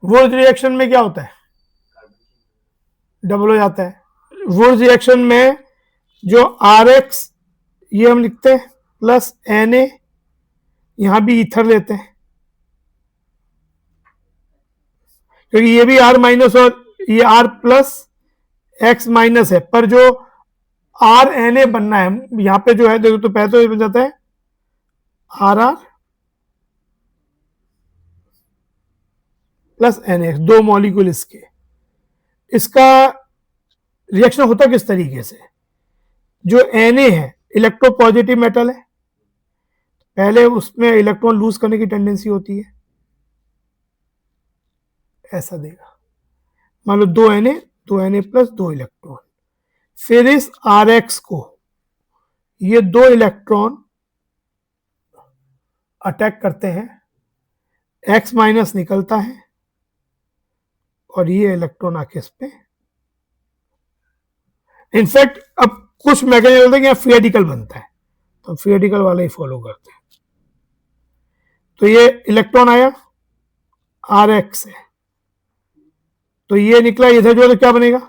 वुर्ज रिएक्शन में क्या होता है, डबल हो जाता है। वुर्ज रिएक्शन में जो RX ये हम लिखते हैं प्लस Na, यहां भी ईथर लेते हैं क्योंकि ये भी R- और ये R प्लस X माइनस है, पर जो RNA बनना है यहां पे जो है देखो, तो पहले तो ये बन जाता है RR प्लस NX, दो मॉलिक्यूल इसके, इसका रिएक्शन होता किस तरीके से, जो Na है इलेक्ट्रोपॉजिटिव मेटल है, पहले उसमें इलेक्ट्रॉन लूज करने की टेंडेंसी होती है, ऐसा देगा, मान लो 2 Na प्लस 2 इलेक्ट्रॉन, फिर इस RX को ये दो इलेक्ट्रॉन अटैक करते हैं, X माइनस निकलता है और ये इलेक्ट्रॉन आके इस पे, इनफैक्ट अब कुछ मैकेनिज्म होता है कि फ्री रेडिकल बनता है, तो फ्री रेडिकल वाला ही फॉलो करते हैं। तो ये इलेक्ट्रॉन आया RX है, तो ये निकला इधर जो, तो क्या बनेगा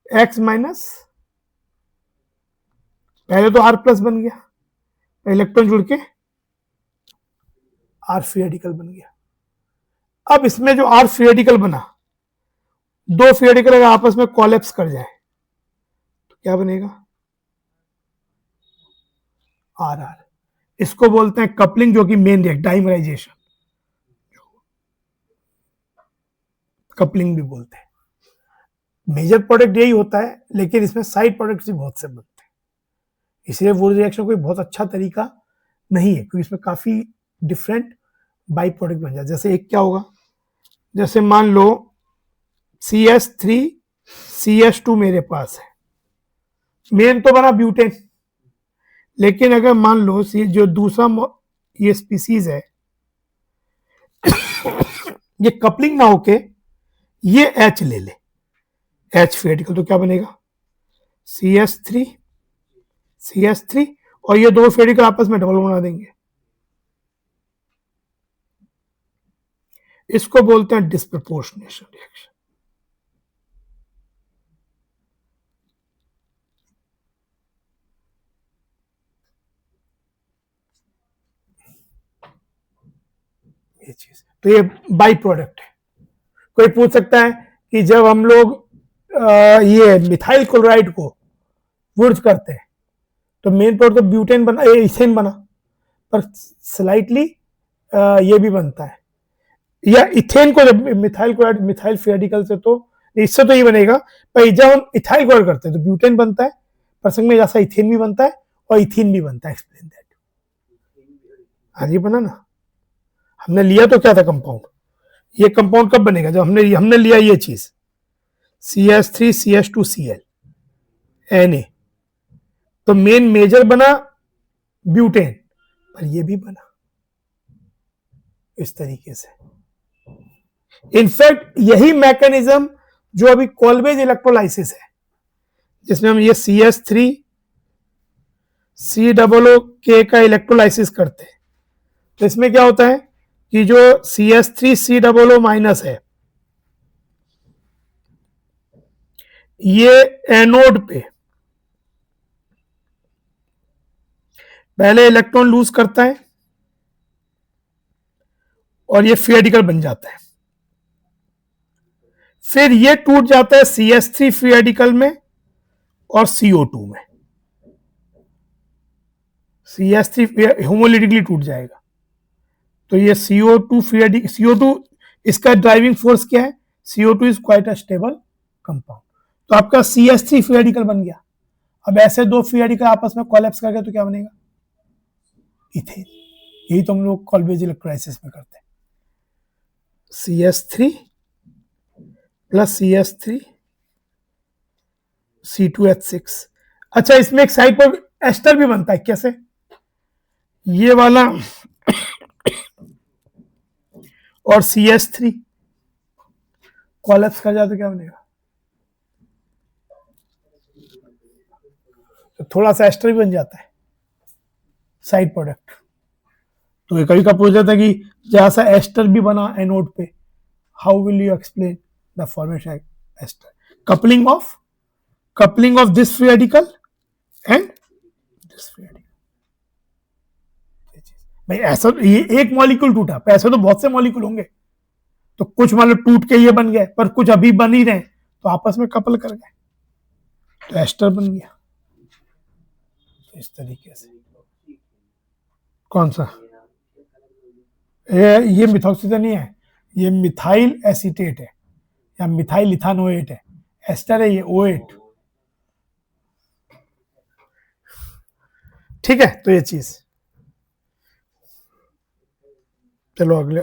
X माइनस, पहले तो R प्लस बन गया, इलेक्ट्रॉन जुड़ के R फ्री रेडिकल बन गया। अब इसमें जो R फ्री रेडिकल बना, दो फ्री रेडिकल अगर आपस में कोलैप्स कर जाए तो क्या बनेगा RR। इसको बोलते हैं कपलिंग, जो कि मेन रिएक्ट, डाइमराइजेशन, कपलिंग भी बोलते हैं। मेजर प्रोडक्ट यही होता है, लेकिन इसमें साइड प्रोडक्ट्स भी बहुत से बनते हैं, इसलिए वो रिएक्शन कोई बहुत अच्छा तरीका नहीं है, क्योंकि इसमें काफी डिफरेंट बाई प्रोडक्ट बन जाए। जैसे एक क्या होगा, जैसे मान लो CH3CH2 मेरे पास है, मेन तो बना ब्यूटेन, लेकिन अगर मान लो जो दूसरा ये स्पीसीज है ये कपलिंग ना होके ये H ले ले, H फ्री रेडिकल, तो क्या बनेगा CH3 और ये दो फ्री रेडिकल आपस में डबल बना देंगे, इसको बोलते हैं डिस्प्रपोर्शनेशन रिएक्शन। ये चीज, तो ये बाई प्रोडक्ट है। कोई पूछ सकता है कि जब हम लोग ये मिथाइल क्लोराइड को वुर्ज करते हैं तो मेन प्रोडक्ट तो ब्यूटेन बना, इथेन बना, पर स्लाइटली ये भी बनता है, या इथेन को जब methyl chloride, methyl free radical से, तो इससे तो ये बनेगा, पर जब हम इथाइल क्लोराइड करते हैं तो ब्यूटेन बनता है, प्रसंग में जैसा इथेन भी बनता है और इथीन भी बनता है। Explain that. हाँ जी, बना ना, हमने लिया तो क्या था कंपाउंड, ये कंपाउंड कब बनेगा जब हमने लिया ये चीज CH3CH2Cl Na, तो मेन मेजर बना ब्यूटेन, पर ये भी बना इस तरीके से। इनफैक्ट यही मैकेनिज्म जो अभी कॉल्वेज इलेक्ट्रोलाइसिस है, जिसमें हम ये CH3COOK का इलेक्ट्रोलाइसिस करते हैं, तो इसमें क्या होता है कि जो CH3COO माइनस है, ये एनोड पे पहले इलेक्ट्रॉन लूज करता है और ये फ्री रेडिकल बन जाता है, फिर ये टूट जाता है CH3 फ्री रेडिकल में और CO2 में, CH3 होमोलिटिकली टूट जाएगा, तो ये CO2 फ्री रेडिकल, CO2 इसका ड्राइविंग फोर्स क्या है, CO2 is quite a stable compound, तो आपका CH3 फ्री रेडिकल बन गया। अब ऐसे दो फ्री रेडिकल आपस में कोलैप्स कर गए तो क्या बनेगा इथेन। यही तो हम लोग कॉल्वेज इलेक्ट्रोलाइसिस में करते हैं, CH3 प्लस CH3 C2H6। अच्छा, इसमें एक साइड पर एस्टर भी बनता है, कैसे, ये वाला और CH3 कोलैप्स कर जाए तो क्या बनेगा, तो थोड़ा सा एस्टर भी बन जाता है साइड प्रोडक्ट। तो कभी का पूछ जाता है कि जहां सा एस्टर भी बना एनोड पे, how will you explain the formation ester, coupling of this free radical and this free radical. भाई ऐसा, ये एक मॉलिक्यूल टूटा, ऐसे तो बहुत से मॉलिक्यूल होंगे, तो कुछ मान लो टूट के ये बन गए, पर कुछ अभी बन ही रहे, तो आपस में कपल कर गए, तो एस्टर बन गया। तो इस तरीके से, कौन सा, ये मिथॉक्सिजन नहीं है, ये मिथाइल एसीटेट है या मिथाइल इथानोएट है, एस्टर है ये O8। ठीक है, तो ये चीज, चलो अगले।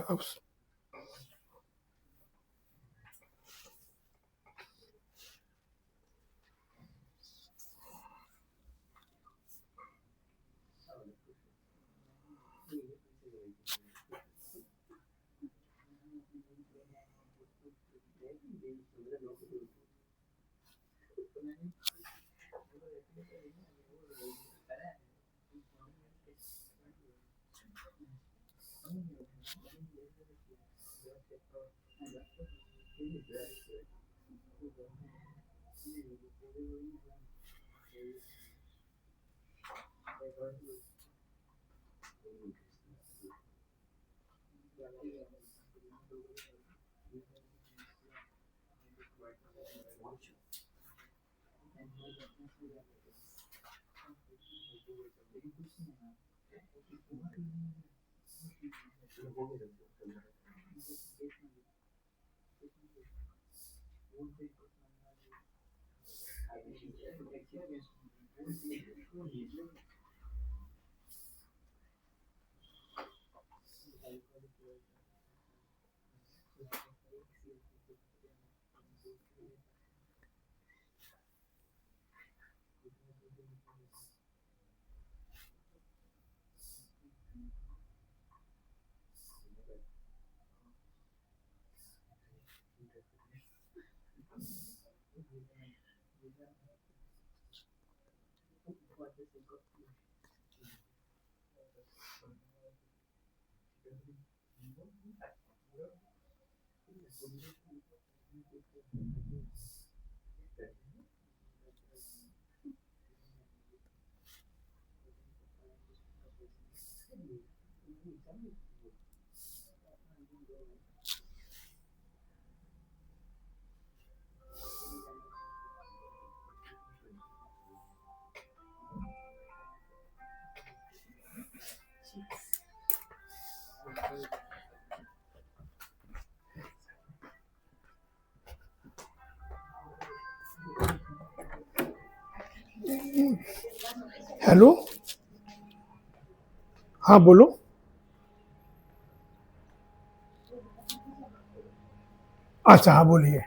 हेलो, हाँ बोलो। अच्छा हाँ बोलिए।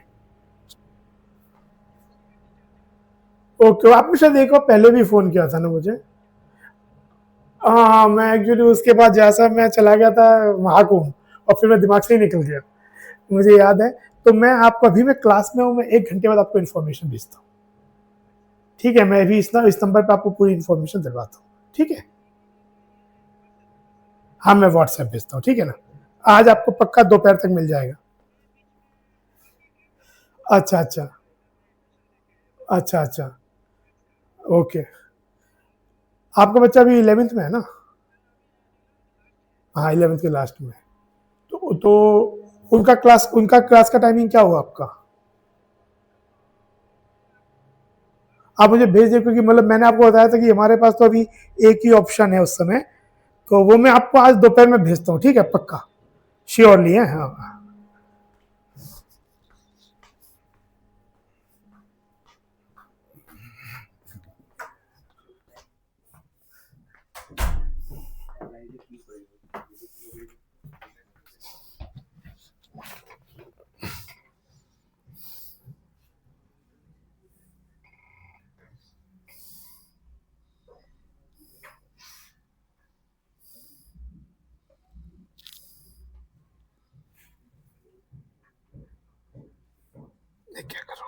ओके, आपने शायद एक बार पहले भी फ़ोन किया था ना मुझे। हाँ हाँ, मैं एक्चुअली उसके बाद जैसा मैं चला गया था महाकुंभ, और फिर मैं दिमाग से ही निकल गया, मुझे याद है। तो मैं आपको, अभी मैं क्लास में हूँ, मैं 1 घंटे बाद आपको इन्फॉर्मेशन भेजता हूँ। ठीक है, मैं अभी इस नंबर पे आपको पूरी इन्फॉर्मेशन दिलवाता हूँ। ठीक है, हाँ मैं व्हाट्सएप भेजता हूँ, ठीक है ना। आज आपको पक्का दोपहर तक मिल जाएगा। अच्छा अच्छा, अच्छा अच्छा, ओके। आपका बच्चा अभी 11th में है ना? हाँ 11th के लास्ट में। तो उनका क्लास का टाइमिंग क्या हुआ आपका? आप मुझे भेज दें, क्योंकि मतलब मैंने आपको बताया था कि हमारे पास तो अभी एक ही ऑप्शन है उस समय, तो वो मैं आपको आज दोपहर में भेजता हूँ, ठीक है, पक्का, श्योरली है, हाँ। क्या करूँ?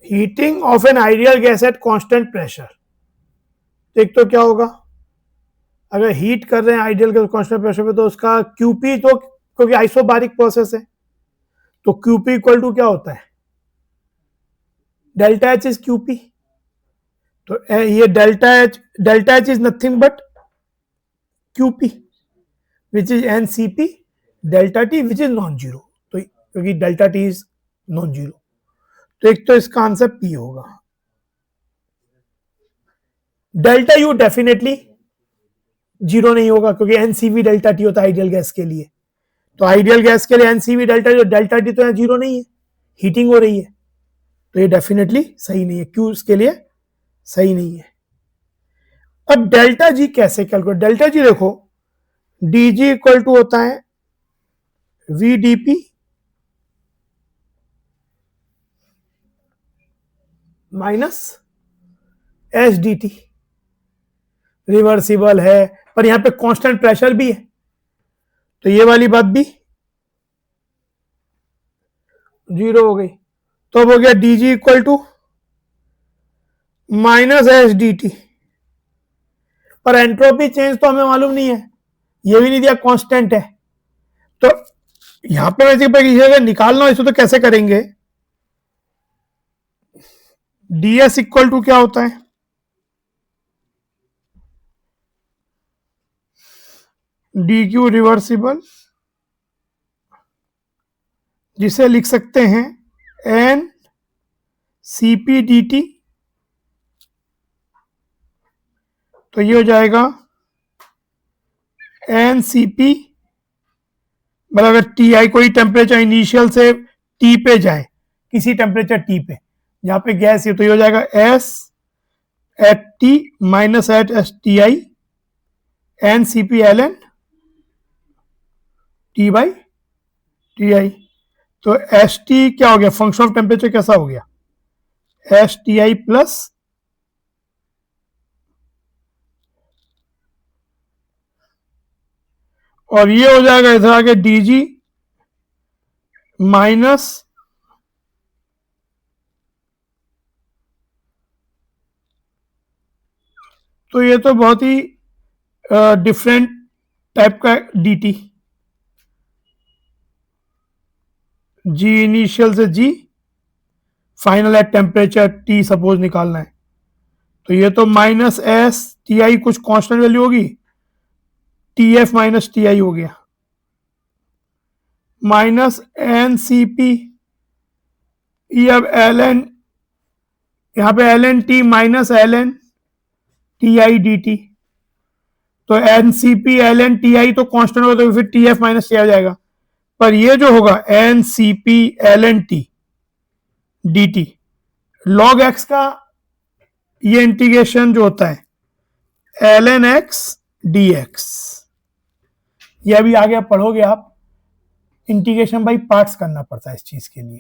Heating of an ideal gas at constant pressure, एक तो क्या होगा, अगर हीट कर रहे हैं आइडियल गैस कांस्टेंट प्रेशर पे तो उसका क्यूपी, तो क्योंकि आइसोबारिक प्रोसेस है तो क्यूपी इक्वल टू क्या होता है, डेल्टा एच इज क्यूपी। तो ये delta H is nothing but QP which is N C P delta T which is non zero, तो क्योंकि delta T is non zero, तो एक तो इसका आंसर पी होगा। डेल्टा यू डेफिनेटली जीरो नहीं होगा क्योंकि एनसीवी डेल्टा टी होता है आइडियल गैस के लिए, तो आइडियल गैस के लिए एनसीवी डेल्टा जो डेल्टा टी तो यहाँ जीरो नहीं है, हीटिंग हो रही है, तो ये डेफिनेटली सही नहीं है, क्यू इसके लिए सही नहीं है। अब डेल्टा जी कैसे कैलकुलेट, डेल्टा जी देखो डी जी इक्वल टू होता है V D P minus S D T, reversible है पर यहां पे कांस्टेंट प्रेशर भी है तो ये वाली बात भी जीरो हो गई, तो अब हो गया D G equal to minus S D T, पर एंट्रोपी चेंज तो हमें मालूम नहीं है, ये भी नहीं दिया कांस्टेंट है, तो यहां पे वैसे अगर निकालना हो इसे तो कैसे करेंगे, ds इक्वल टू क्या होता है, डी क्यू रिवर्सिबल, जिसे लिख सकते हैं N C P D T, तो ये हो जाएगा एन सी पी, मतलब अगर टी आई कोई टेम्परेचर इनिशियल से टी पे जाए, किसी टेम्परेचर टी पे जहां पे गैस है, तो ये हो जाएगा S at T minus at S T I N C P L N T by T I, तो एस टी क्या हो गया, फंक्शन ऑफ टेम्परेचर कैसा हो गया, एस टी आई प्लस और ये हो जाएगा इधर आगे डी जी माइनस तो ये तो बहुत ही डिफरेंट टाइप का डी टी, जी इनिशियल से G final at temperature T suppose निकालना है, तो ये तो माइनस एस टी आई कुछ कांस्टेंट वैल्यू होगी, T F minus T I हो गया, माइनस एन सी पी, अब एल एन, यहां पे L N T minus L N T I D T, तो N C P L N T I तो constant होगा तो फिर टी एफ माइनस टी आ जाएगा, पर ये जो होगा N C P L N T D T log X का ये इंटीग्रेशन जो होता है L N x D X, ये अभी आगे पढ़ोगे आप, इंटीग्रेशन बाई पार्ट्स करना पड़ता है इस चीज के लिए,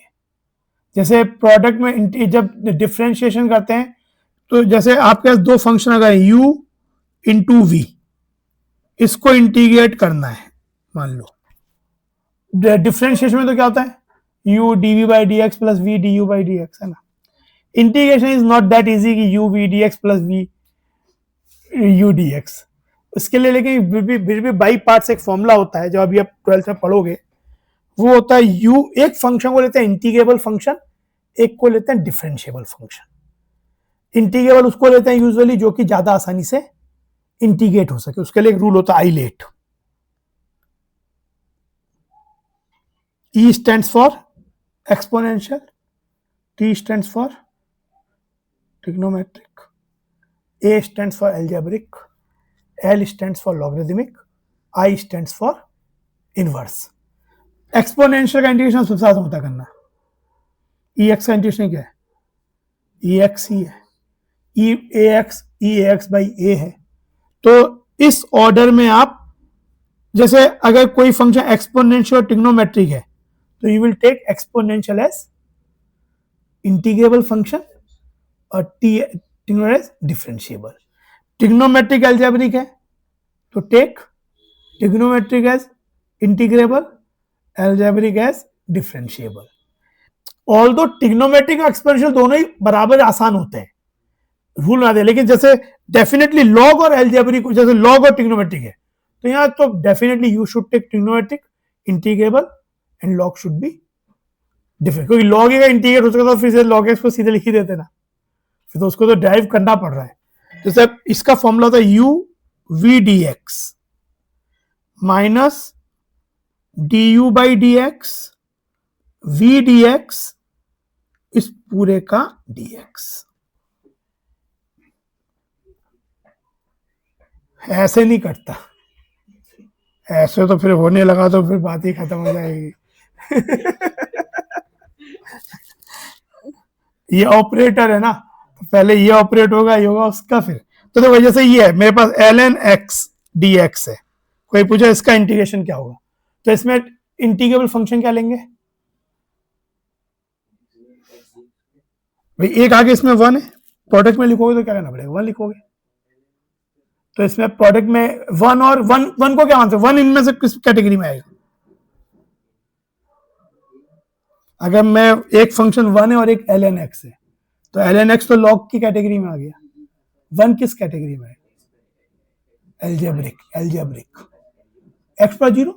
जैसे प्रोडक्ट में जब डिफ्रेंशिएशन करते हैं तो जैसे आपके पास दो फंक्शन अगर u इंटू वी, इसको इंटीग्रेट करना है, मान लो डिफ्रेंशिएशन में तो क्या होता है u dv by D X plus V D U by D x, है ना, integration is not that easy कि u V D X plus V U D X, उसके लिए लेकिन फिर भी बाई पार्ट्स एक फॉर्मूला होता है जो अभी आप 12th में पढ़ोगे, वो होता है u, एक फंक्शन को लेते हैं इंटीग्रेबल फंक्शन, एक को लेते हैं डिफरेंशिएबल फंक्शन। इंटीग्रेबल उसको लेते हैं यूजुअली जो कि ज्यादा आसानी से इंटीग्रेट हो सके, उसके लिए एक रूल होता है islet, E stands for exponential, T stands for trigonometric, A stands for algebraic, L stands for logarithmic, I stands for inverse। Exponential का इंटीग्रेशन सबसे आसान होता करना, ई एक्स का इंटीग्रेशन क्या है, ई एक्स ही है, ई ए एक्स बाई ए है, तो इस ऑर्डर में आप जैसे अगर कोई फंक्शन एक्सपोनेंशियल ट्रिग्नोमेट्रिक है तो you will take exponential as integrable function और trigonometric as differentiable. Trigonometric algebraic है तो take trigonometric as integrable, algebraic as differentiable. Although trigonometric और एक्सपोनेंशियल दोनों ही बराबर आसान होते हैं, रूल ना दे, लेकिन जैसे डेफिनेटली लॉग और एल्जेब्रिक, जैसे लॉग और ट्रिग्नोमेट्रिक है, तो यहाँ तो definitely you should take trigonometric integrable and log should be different, क्योंकि लॉग का इंटीग्रेट हो सकता है तो फिर से लॉग एक्स को सीधे लिख ही देते ना, फिर तो उसको तो ड्राइव करना पड़ रहा है। जैसे इसका फॉर्मूला था U V D x minus D U by D X V D X इस पूरे का डी एक्स। ऐसे नहीं कटता, ऐसे तो फिर होने लगा तो फिर बात ही खत्म हो जाएगी। ये ऑपरेटर है ना, तो पहले ये ऑपरेट होगा, ये होगा उसका, फिर तो देखो जैसे ये है मेरे पास l N x D x है, कोई पूछा इसका इंटीग्रेशन क्या होगा, तो इसमें इंटीग्रेबल फंक्शन क्या लेंगे भाई, एक आगे इसमें वन है, प्रोडक्ट में लिखोगे तो क्या करना पड़ेगा, वन लिखोगे, तो इसमें प्रोडक्ट में वन और वन, वन को क्या आंसर, वन इनमें से किस कैटेगरी में आएगा, अगर मैं एक फंक्शन वन है और एक एल एन एक्स है, तो एल एन एक्स तो लॉग की कैटेगरी में आ गया, वन किस कैटेगरी में है, एल्जेब्रिक, एल्जेब्रिक एक्स पर जीरो,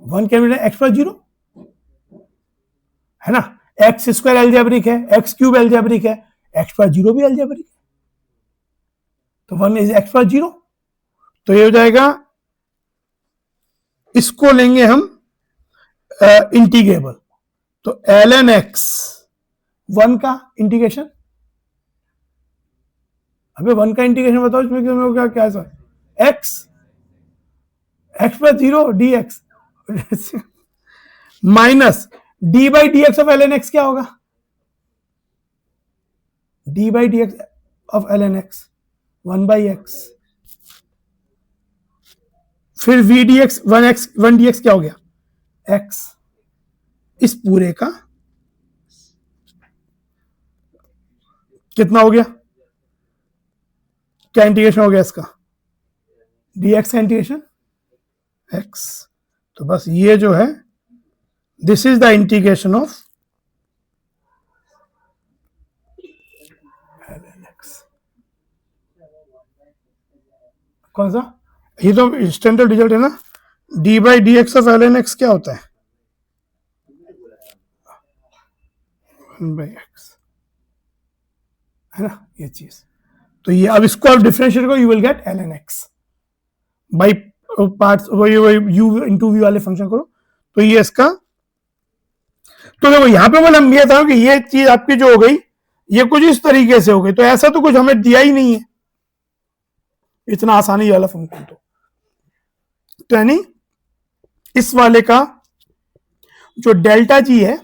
वन के एक्स पर जीरो है ना, एक्स स्क्वायर एल्जेब्रिक है, एक्स क्यूब एल्जेब्रिक है, एक्स पर जीरो भी एल्जेब्रिक है, तो वन इज एक्स पर जीरो, तो ये हो जाएगा, इसको लेंगे हम इंटीग्रेबल, तो एल एन एक्स वन का इंटीग्रेशन, अबे वन का इंटीग्रेशन बताओ इसमें क्यों, क्या क्या sir, x x plus zero d x minus d by D x of L N x क्या होगा, d by D x of L N x one by x, फिर v D x one d x क्या हो गया, x इस पूरे का कितना हो गया, क्या इंटीग्रेशन हो गया इसका, डी एक्स का इंटीग्रेशन एक्स, तो बस ये जो है this is the integration of कौन सा, ये तो स्टैंडर्ड रिजल्ट है ना, D by D x of L N x क्या होता है, बाई एक्स है ना, ये चीज, तो ये अब इसको आप डिफरेंशिएट करो, you will get L N X by parts, वही वही यू इंटू वी वाले फंक्शन करो, तो ये इसका, तो देखो यहां पे मतलब ये था कि ये चीज आपकी जो हो गई ये कुछ इस तरीके से हो गई, तो ऐसा तो कुछ हमें दिया ही नहीं है इतना आसानी वाला फंक्शन, तो यानी इस वाले का जो डेल्टा जी है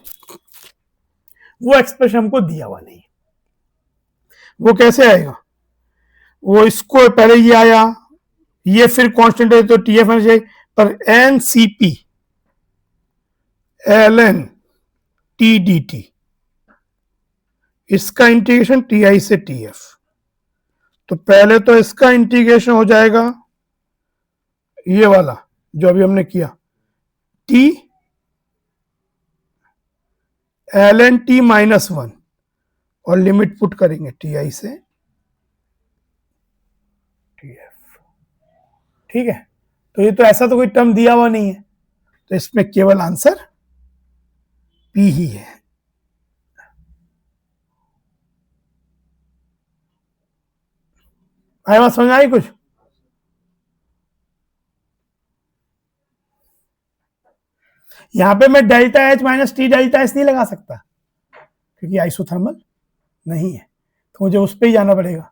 वो एक्सप्रेशन हमको दिया हुआ नहीं, वो कैसे आएगा, वो इसको पहले ये आया, ये फिर कांस्टेंट है तो टी एफ एन चाहिए, पर N C P L N T D T इसका इंटीग्रेशन टी आई से टी एफ, तो पहले तो इसका इंटीग्रेशन हो जाएगा ये वाला जो अभी हमने किया, T L N T minus one और लिमिट पुट करेंगे टी आई से टी एफ, ठीक है, तो ये तो ऐसा तो कोई टर्म दिया हुआ नहीं है, तो इसमें केवल आंसर पी ही है। आया बात समझ आई कुछ, यहां पे मैं delta H minus T delta S नहीं लगा सकता क्योंकि आइसोथर्मल नहीं है, तो मुझे उस पर ही जाना पड़ेगा,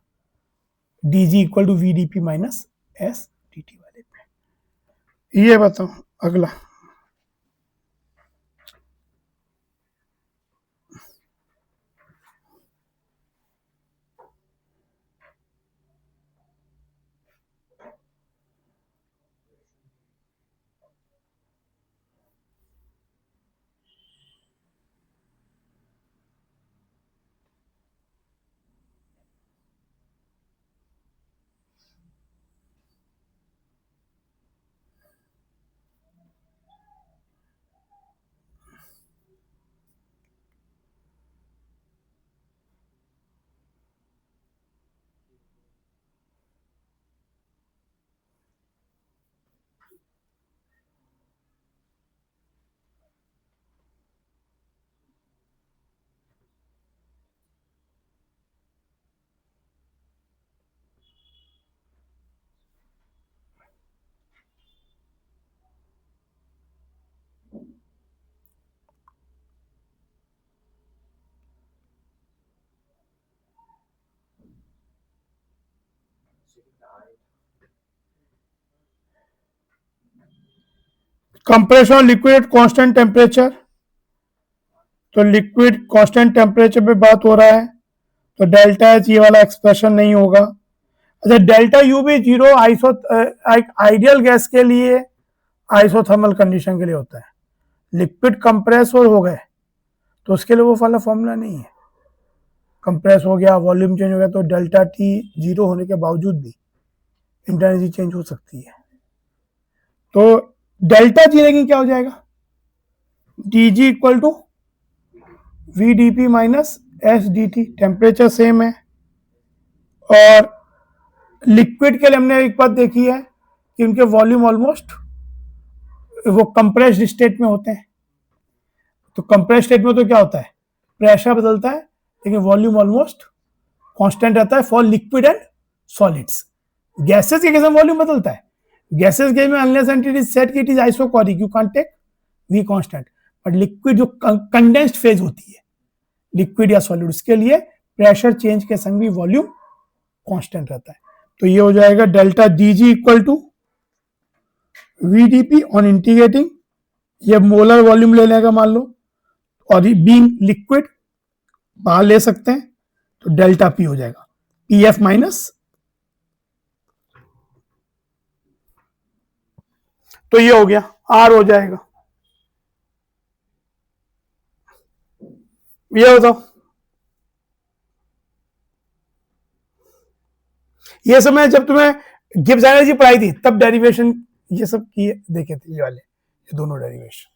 D G equal to V D P minus S D T वाले पे। ये बताओ अगला, कंप्रेशन लिक्विड कांस्टेंट टेम्परेचर, तो लिक्विड कांस्टेंट टेम्परेचर पे बात हो रहा है, तो डेल्टा एच ये वाला एक्सप्रेशन नहीं होगा। अच्छा, डेल्टा यू भी जीरो आइडियल गैस के लिए आइसोथर्मल कंडीशन के लिए होता है। लिक्विड कंप्रेस हो गए तो उसके लिए वो वाला फॉर्मूला नहीं है। कंप्रेस हो गया, वॉल्यूम चेंज हो गया, तो डेल्टा टी जीरो होने के बावजूद भी इंटेंसिटी चेंज हो सकती है। तो डेल्टा जी लेकिन क्या हो जाएगा, D G equal to V D P minus S D T. Temperature same है, और लिक्विड के लिए हमने एक बात देखी है कि उनके वॉल्यूम ऑलमोस्ट वो कंप्रेस्ड स्टेट में होते हैं। तो कंप्रेस्ड स्टेट में तो क्या होता है, प्रेशर बदलता है लेकिन वॉल्यूम ऑलमोस्ट कांस्टेंट रहता है for liquid and solids. Gases के केस में वॉल्यूम बदलता है, गैसेस के में unless and it is set कि it is isochoric you can't take v constant, but liquid जो कंडेंस्ड फेज होती है लिक्विड या सॉलिड, उसके लिए प्रेशर चेंज के संग भी वॉल्यूम कांस्टेंट रहता है। तो ये हो जाएगा delta D G equal to V D P on integrating, ये मोलर वॉल्यूम ले लेगा मान लो, और बीइंग लिक्विड बाहर ले सकते हैं, तो डेल्टा पी हो जाएगा पी एफ माइनस, तो ये हो गया आर हो जाएगा। ये बताओ, ये सब मैं जब तुम्हें गिब्स एनर्जी पढ़ाई थी तब डेरिवेशन ये सब किए देखे थे, ये वाले ये दोनों डेरिवेशन।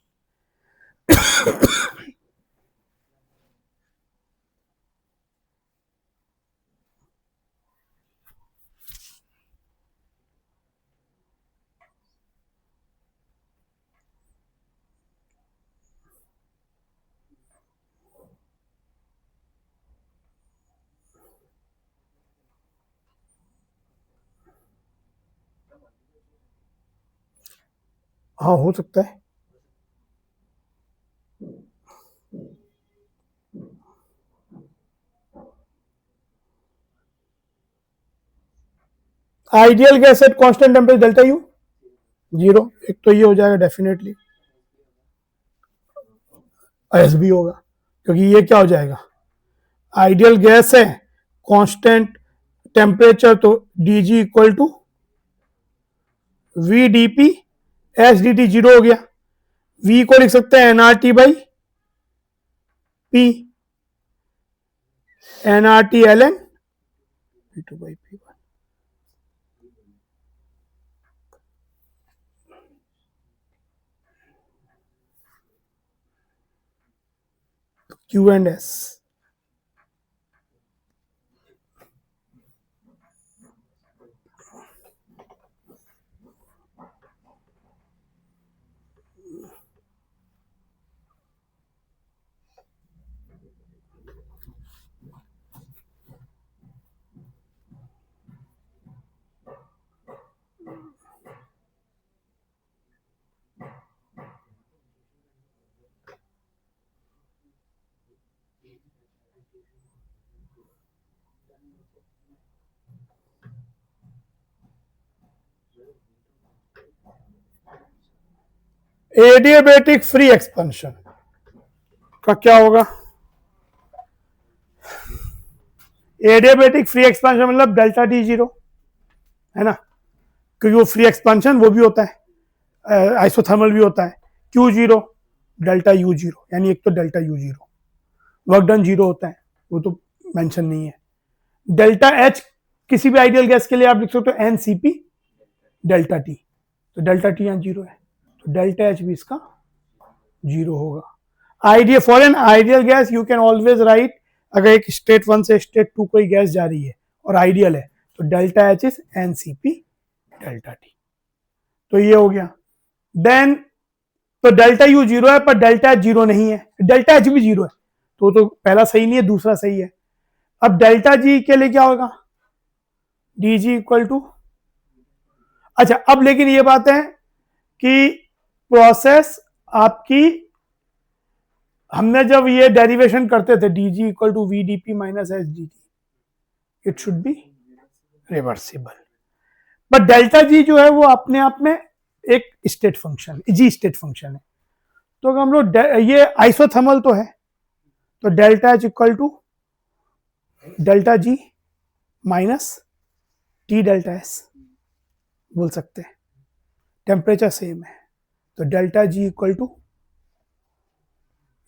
हाँ हो सकता है, ideal gas at constant temperature delta U zero, एक तो ये हो जाएगा डेफिनेटली, एस भी होगा क्योंकि ये क्या हो जाएगा, आइडियल गैस है कांस्टेंट टेम्परेचर, तो D G equal to V D P S D T zero हो गया। वी को लिख सकते हैं NRT by P, NRT L N P two by P one. Q and S, adiabatic free expansion का क्या होगा, एडियाबैटिक फ्री एक्सपेंशन मतलब डेल्टा टी जीरो है ना, क्योंकि वो फ्री एक्सपेंशन वो भी होता है, आइसोथर्मल भी होता है, Q zero delta U zero, यानी एक तो delta U zero, work done zero होता है वो तो मेंशन नहीं है। डेल्टा एच किसी भी आइडियल गैस के लिए आप लिख सकते हो N C P delta T, तो डेल्टा टी यहाँ जीरो है, तो डेल्टा एच भी इसका जीरो होगा। Ideal for an ideal gas you can always write, अगर एक स्टेट वन से स्टेट टू कोई गैस जा रही है और आइडियल है तो delta H is N C P delta T, तो ये हो गया। देन तो डेल्टा यू जीरो है पर डेल्टा एच जीरो नहीं है, डेल्टा एच भी जीरो है, तो पहला सही नहीं है दूसरा सही है। अब डेल्टा जी के लिए क्या होगा, डी जी इक्वल टू, अच्छा अब लेकिन ये बात है कि प्रोसेस आपकी, हमने जब ये डेरिवेशन करते थे D G equal to V D P minus S D T, it should be reversible, but delta G जो है वो अपने आप में एक state function, G state function है। तो अगर हम लोग ये आइसोथर्मल तो है, तो delta H equal to delta G minus T delta S बोल सकते हैं। टेम्परेचर सेम है, तो delta G equal to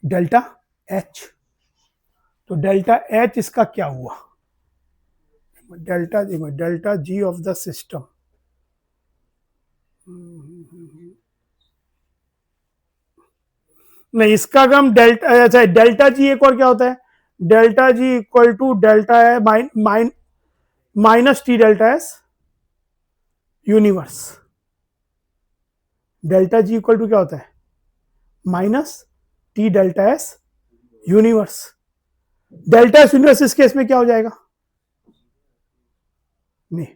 delta H. तो डेल्टा एच इसका क्या हुआ, डेल्टा देखो, delta G of the system, नहीं इसका अगर हम डेल्टा, अच्छा डेल्टा जी एक और क्या होता है, delta G equal to delta है minus T delta S universe. Delta G equal to क्या होता है, minus T delta S universe. Delta S universe इस केस में क्या हो जाएगा, नहीं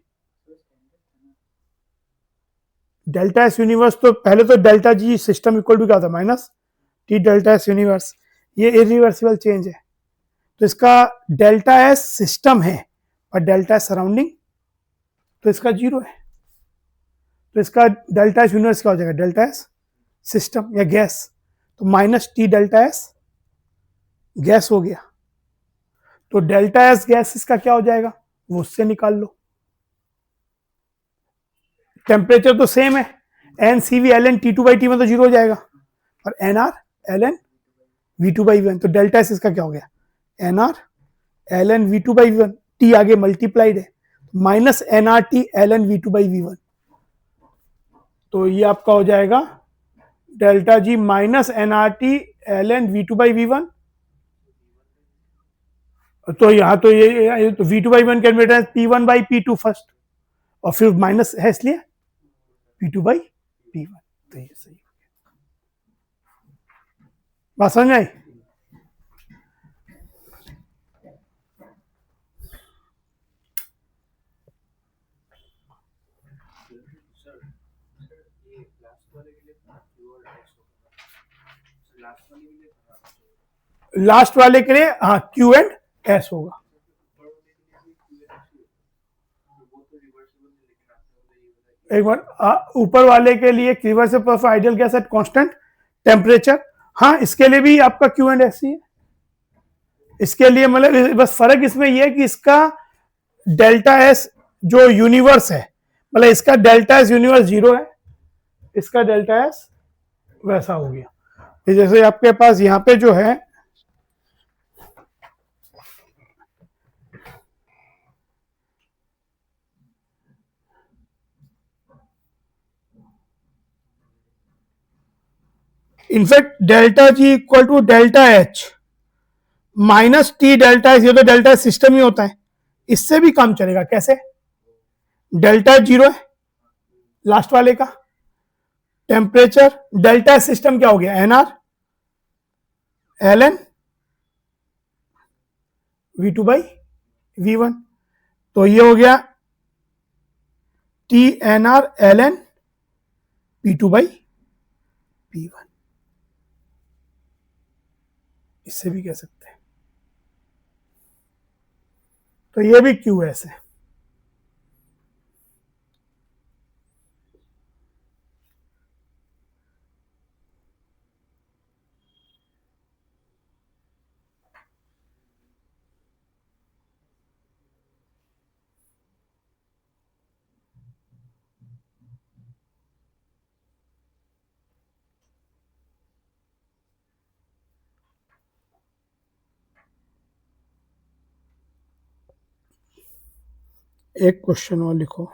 डेल्टा एस यूनिवर्स तो पहले तो delta G system equal to क्या होता है, minus T delta S universe. ये इरिवर्सिबल चेंज है, तो इसका डेल्टा एस सिस्टम है और डेल्टा एस सराउंडिंग, तो इसका जीरो है। तो इसका डेल्टा एस यूनिवर्स क्या हो जाएगा, डेल्टा एस सिस्टम या गैस, तो minus T delta S gas हो गया। तो डेल्टा एस गैस इसका क्या हो जाएगा, वो उससे निकाल लो। टेम्परेचर तो सेम है, N C V L N T two by T में तो जीरो हो जाएगा, और N R L N V two by one. तो डेल्टा एस इसका क्या हो गया, N R L N V two by one, T आगे मल्टीप्लाइड है, minus N R T L N V two by V one. तो ये आपका हो जाएगा delta G minus N R T L N V two by V one. तो यहाँ तो ये तो V two by one can बेटा P one by P two first, और फिर माइनस है इसलिए P two by P one. तो ये सही बात समझ में आई। लास्ट वाले के लिए हाँ क्यू एंड एस होगा। एक बार ऊपर वाले के लिए reversible ideal gas at constant temperature, हाँ इसके लिए भी आपका क्यू एंड एस ही है। इसके लिए मतलब बस फर्क इसमें यह है कि इसका डेल्टा एस जो यूनिवर्स है, मतलब इसका डेल्टा एस यूनिवर्स जीरो है, इसका डेल्टा एस वैसा हो गया। जैसे आपके पास यहाँ पे जो है in fact delta G equal to delta H minus T delta S, ये तो डेल्टा एस सिस्टम ही होता है, इससे भी काम चलेगा। कैसे, डेल्टा जीरो है लास्ट वाले का, टेम्परेचर डेल्टा एस सिस्टम क्या हो गया, N R L N V two by V one. तो ये हो गया T N R L N P two by P one, इससे भी कह सकते हैं। तो ये भी क्यू एस है। एक क्वेश्चन और लिखो,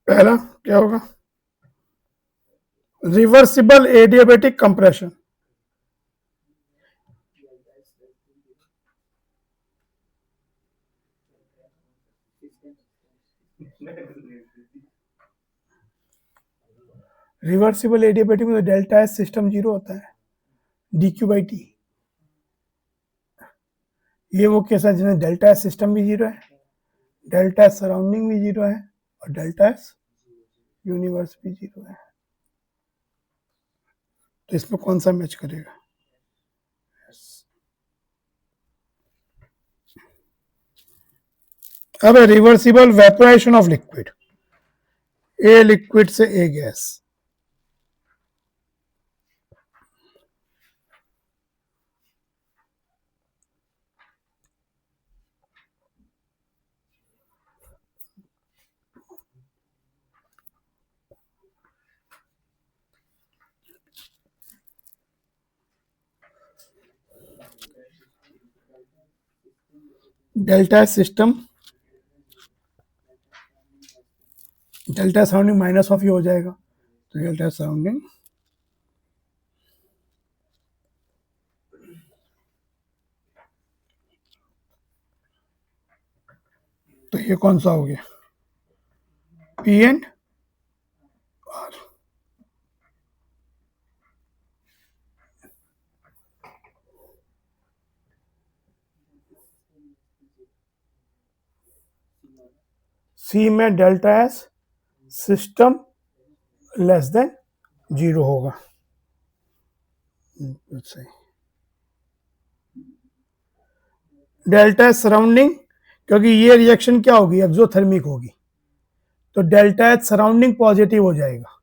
पहला क्या होगा? Reversible adiabatic compression. Reversible adiabatic में डेल्टा एस सिस्टम जीरो होता है, डी क्यू बाई टी. ये वो केस है जिसमें डेल्टा एस सिस्टम भी जीरो है, डेल्टा एस सराउंडिंग भी जीरो है और डेल्टा एस यूनिवर्स भी जीरो है. तो इसमें कौन सा मैच करेगा? अब reversible vaporization of liquid, a liquid से a gas. Delta system, delta surrounding minus of ही हो जाएगा, तो डेल्टा सराउंडिंग तो ये कौन सा हो गया? P and R. सी में delta S system less than 0 होगा। सही। डेल्टा एच सराउंडिंग, क्योंकि ये रिएक्शन क्या होगी, एक्सोथर्मिक होगी, तो डेल्टा एच सराउंडिंग पॉजिटिव हो जाएगा।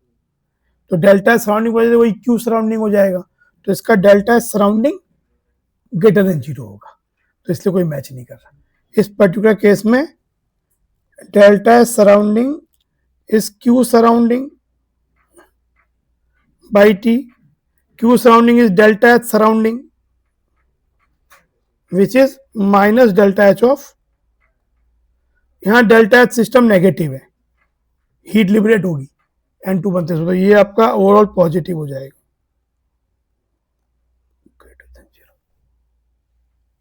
तो डेल्टा एच सराउंडिंग पॉजिटिव वही क्यू सराउंडिंग हो जाएगा, तो इसका delta H surrounding greater than 0 होगा, तो इसलिए कोई मैच नहीं कर रहा। इस पर्टिकुलर केस में delta H surrounding is Q surrounding by T, Q surrounding is delta H surrounding which is minus delta H of, यहां डेल्टा एच सिस्टम नेगेटिव है, हीट लिबरेट होगी N2 बनते हैं, तो ये आपका ओवरऑल पॉजिटिव हो जाएगा।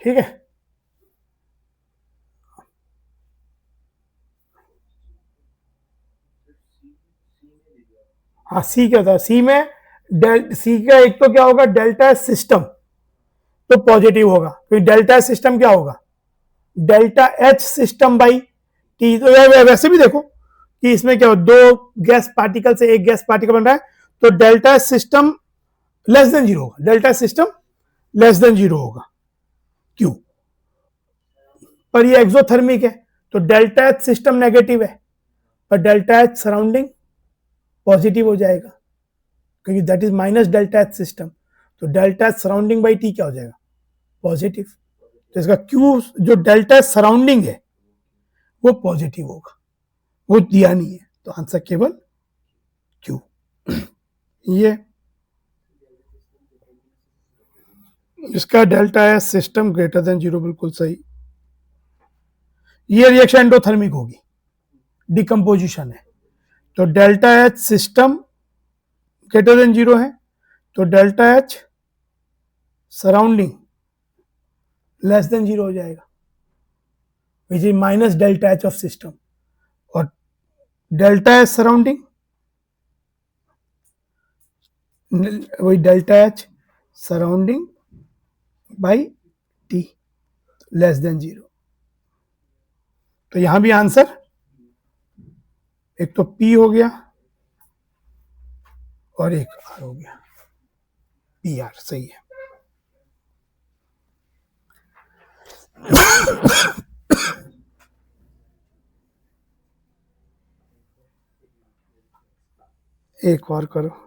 ठीक है, हाँ सी क्या होता है, सी में सी का एक तो क्या होगा, डेल्टा सिस्टम तो पॉजिटिव होगा, क्योंकि डेल्टा सिस्टम क्या होगा, delta H system by T. तो वैसे भी देखो कि इसमें क्या हो, दो गैस पार्टिकल से एक गैस पार्टिकल बन रहा है, तो डेल्टा सिस्टम लेस देन 0 होगा, डेल्टा सिस्टम लेस देन 0 होगा, क्यों, पर ये एक्सोथर्मिक है, तो डेल्टा एच सिस्टम नेगेटिव है, पर डेल्टा एच सराउंडिंग पॉजिटिव हो जाएगा, क्योंकि that is minus delta H system, तो delta H surrounding by T क्या हो जाएगा, पॉजिटिव। तो इसका क्यू जो डेल्टा एच सराउंडिंग है वो पॉजिटिव होगा, वो दिया नहीं है, तो आंसर केवल क्यू। ये इसका delta H system greater than 0, बिल्कुल सही। ये रिएक्शन एंडोथर्मिक होगी, डिकम्पोजिशन है, तो delta H system greater than 0 है, तो delta H surrounding less than 0 हो जाएगा, which is minus delta H of system, और डेल्टा एच सराउंडिंग वही delta H surrounding by T less than 0। तो यहां भी आंसर एक तो पी हो गया और एक आर हो गया, पी आर सही है। एक और करो।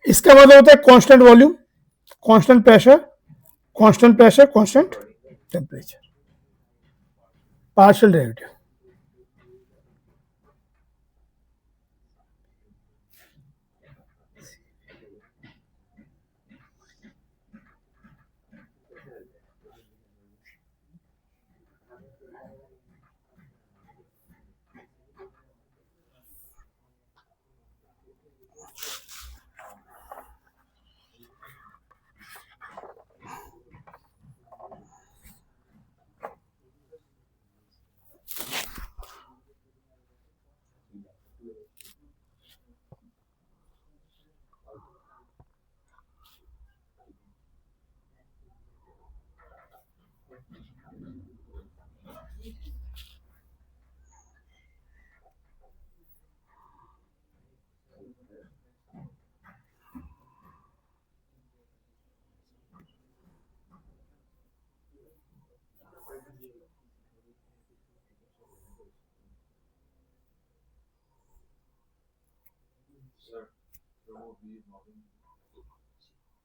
इसका मतलब होता है constant volume, constant pressure, constant pressure, constant temperature, partial derivative.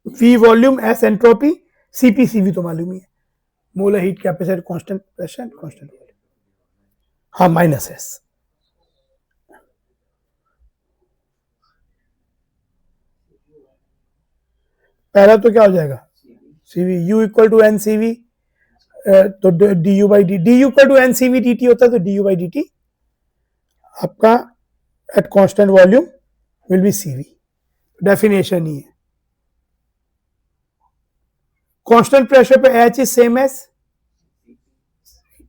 V volume, S entropy, Cp Cv तो मालूम ही है, molar heat capacity, constant pressure, constant volume. हाँ माइनस S। पहला तो क्या हो जाएगा, Cv U equal to N Cv, तो D U by D, D U equal to N Cv dt होता है, तो डी यू बाई dt आपका at constant volume will B Cv। Definition ही है, कांस्टेंट प्रेशर पे H is same as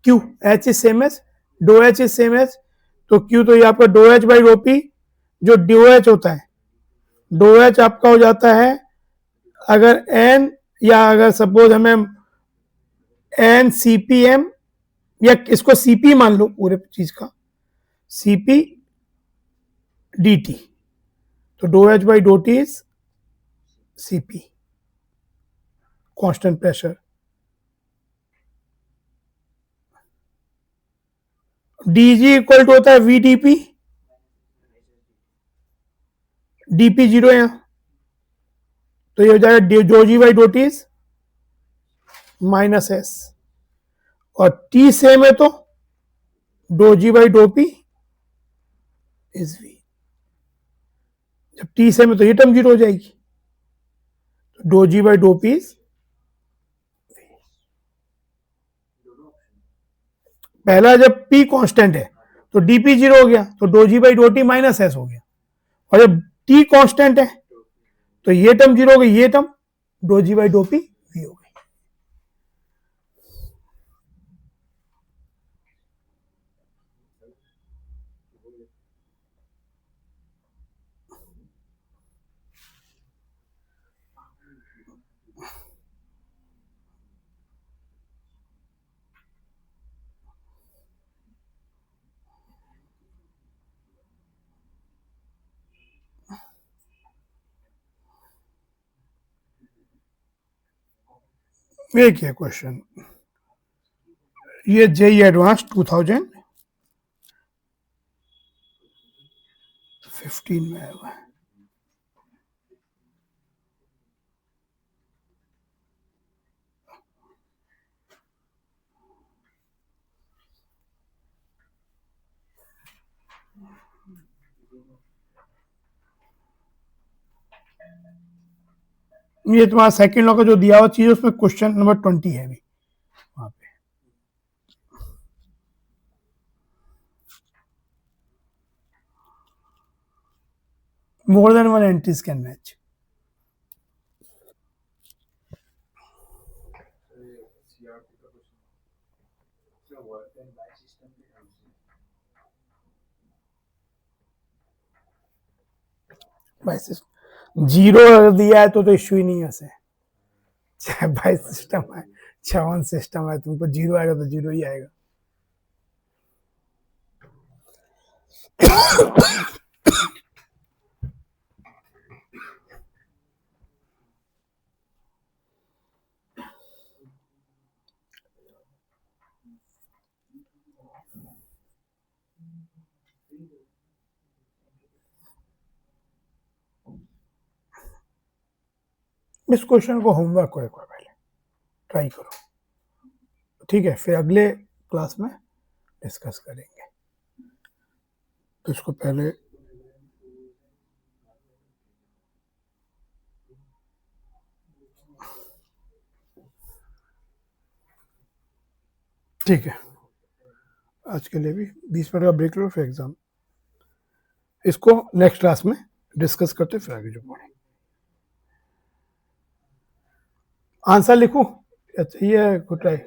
Q, H is same as डो H is same as, तो Q तो ये आपका डो H बाई डो P, जो डो H होता है, डो H आपका हो जाता है, अगर N या अगर सपोज हमें N CPM या इसको CP मान लो पूरे चीज का, CP dt, तो डो H बाई डो T is CP constant pressure. dg equal to होता है VdP, dp जीरो यहां, तो ये हो जाएगा डो जी बाई डो टी माइनस एस, और टी सेम है तो डो जी बाई डो पी इज वी। जब टी सेम है तो ये टर्म जीरो हो जाएगी, तो डो जी बाई डो पी इज वी। पहला जब पी कांस्टेंट है तो डीपी जीरो हो गया, तो डो जी बाई डो टी माइनस एस हो गया, और जब टी कांस्टेंट है तो ये टर्म जीरो हो गई, ये टर्म डो जी बाई डो पी वी हो गई। ये क्या क्वेश्चन, ये जेई एडवांस 2015 में आया हुआ है। ये तुम्हारा सेकंड लॉ का जो दिया हुआ चीज उसमें क्वेश्चन नंबर 20 है अभी वहां पे। More than one entries can match. भाई जीरो अगर दिया है तो इश्यू ही नहीं है उसे, चाहे बाई सिस्टम है चाहे वन सिस्टम है, तुमको जीरो आएगा तो जीरो ही आएगा। इस क्वेश्चन को होमवर्क करो एक बार, पहले ट्राई करो, ठीक है, फिर अगले क्लास में डिस्कस करेंगे। तो इसको पहले ठीक है, आज के लिए भी 20 मिनट का ब्रेक लो, फिर एग्जाम, इसको नेक्स्ट क्लास में डिस्कस करते फिर आगे जो पढ़ेंगे। आंसर लिखूं, अच्छा ये ट्राई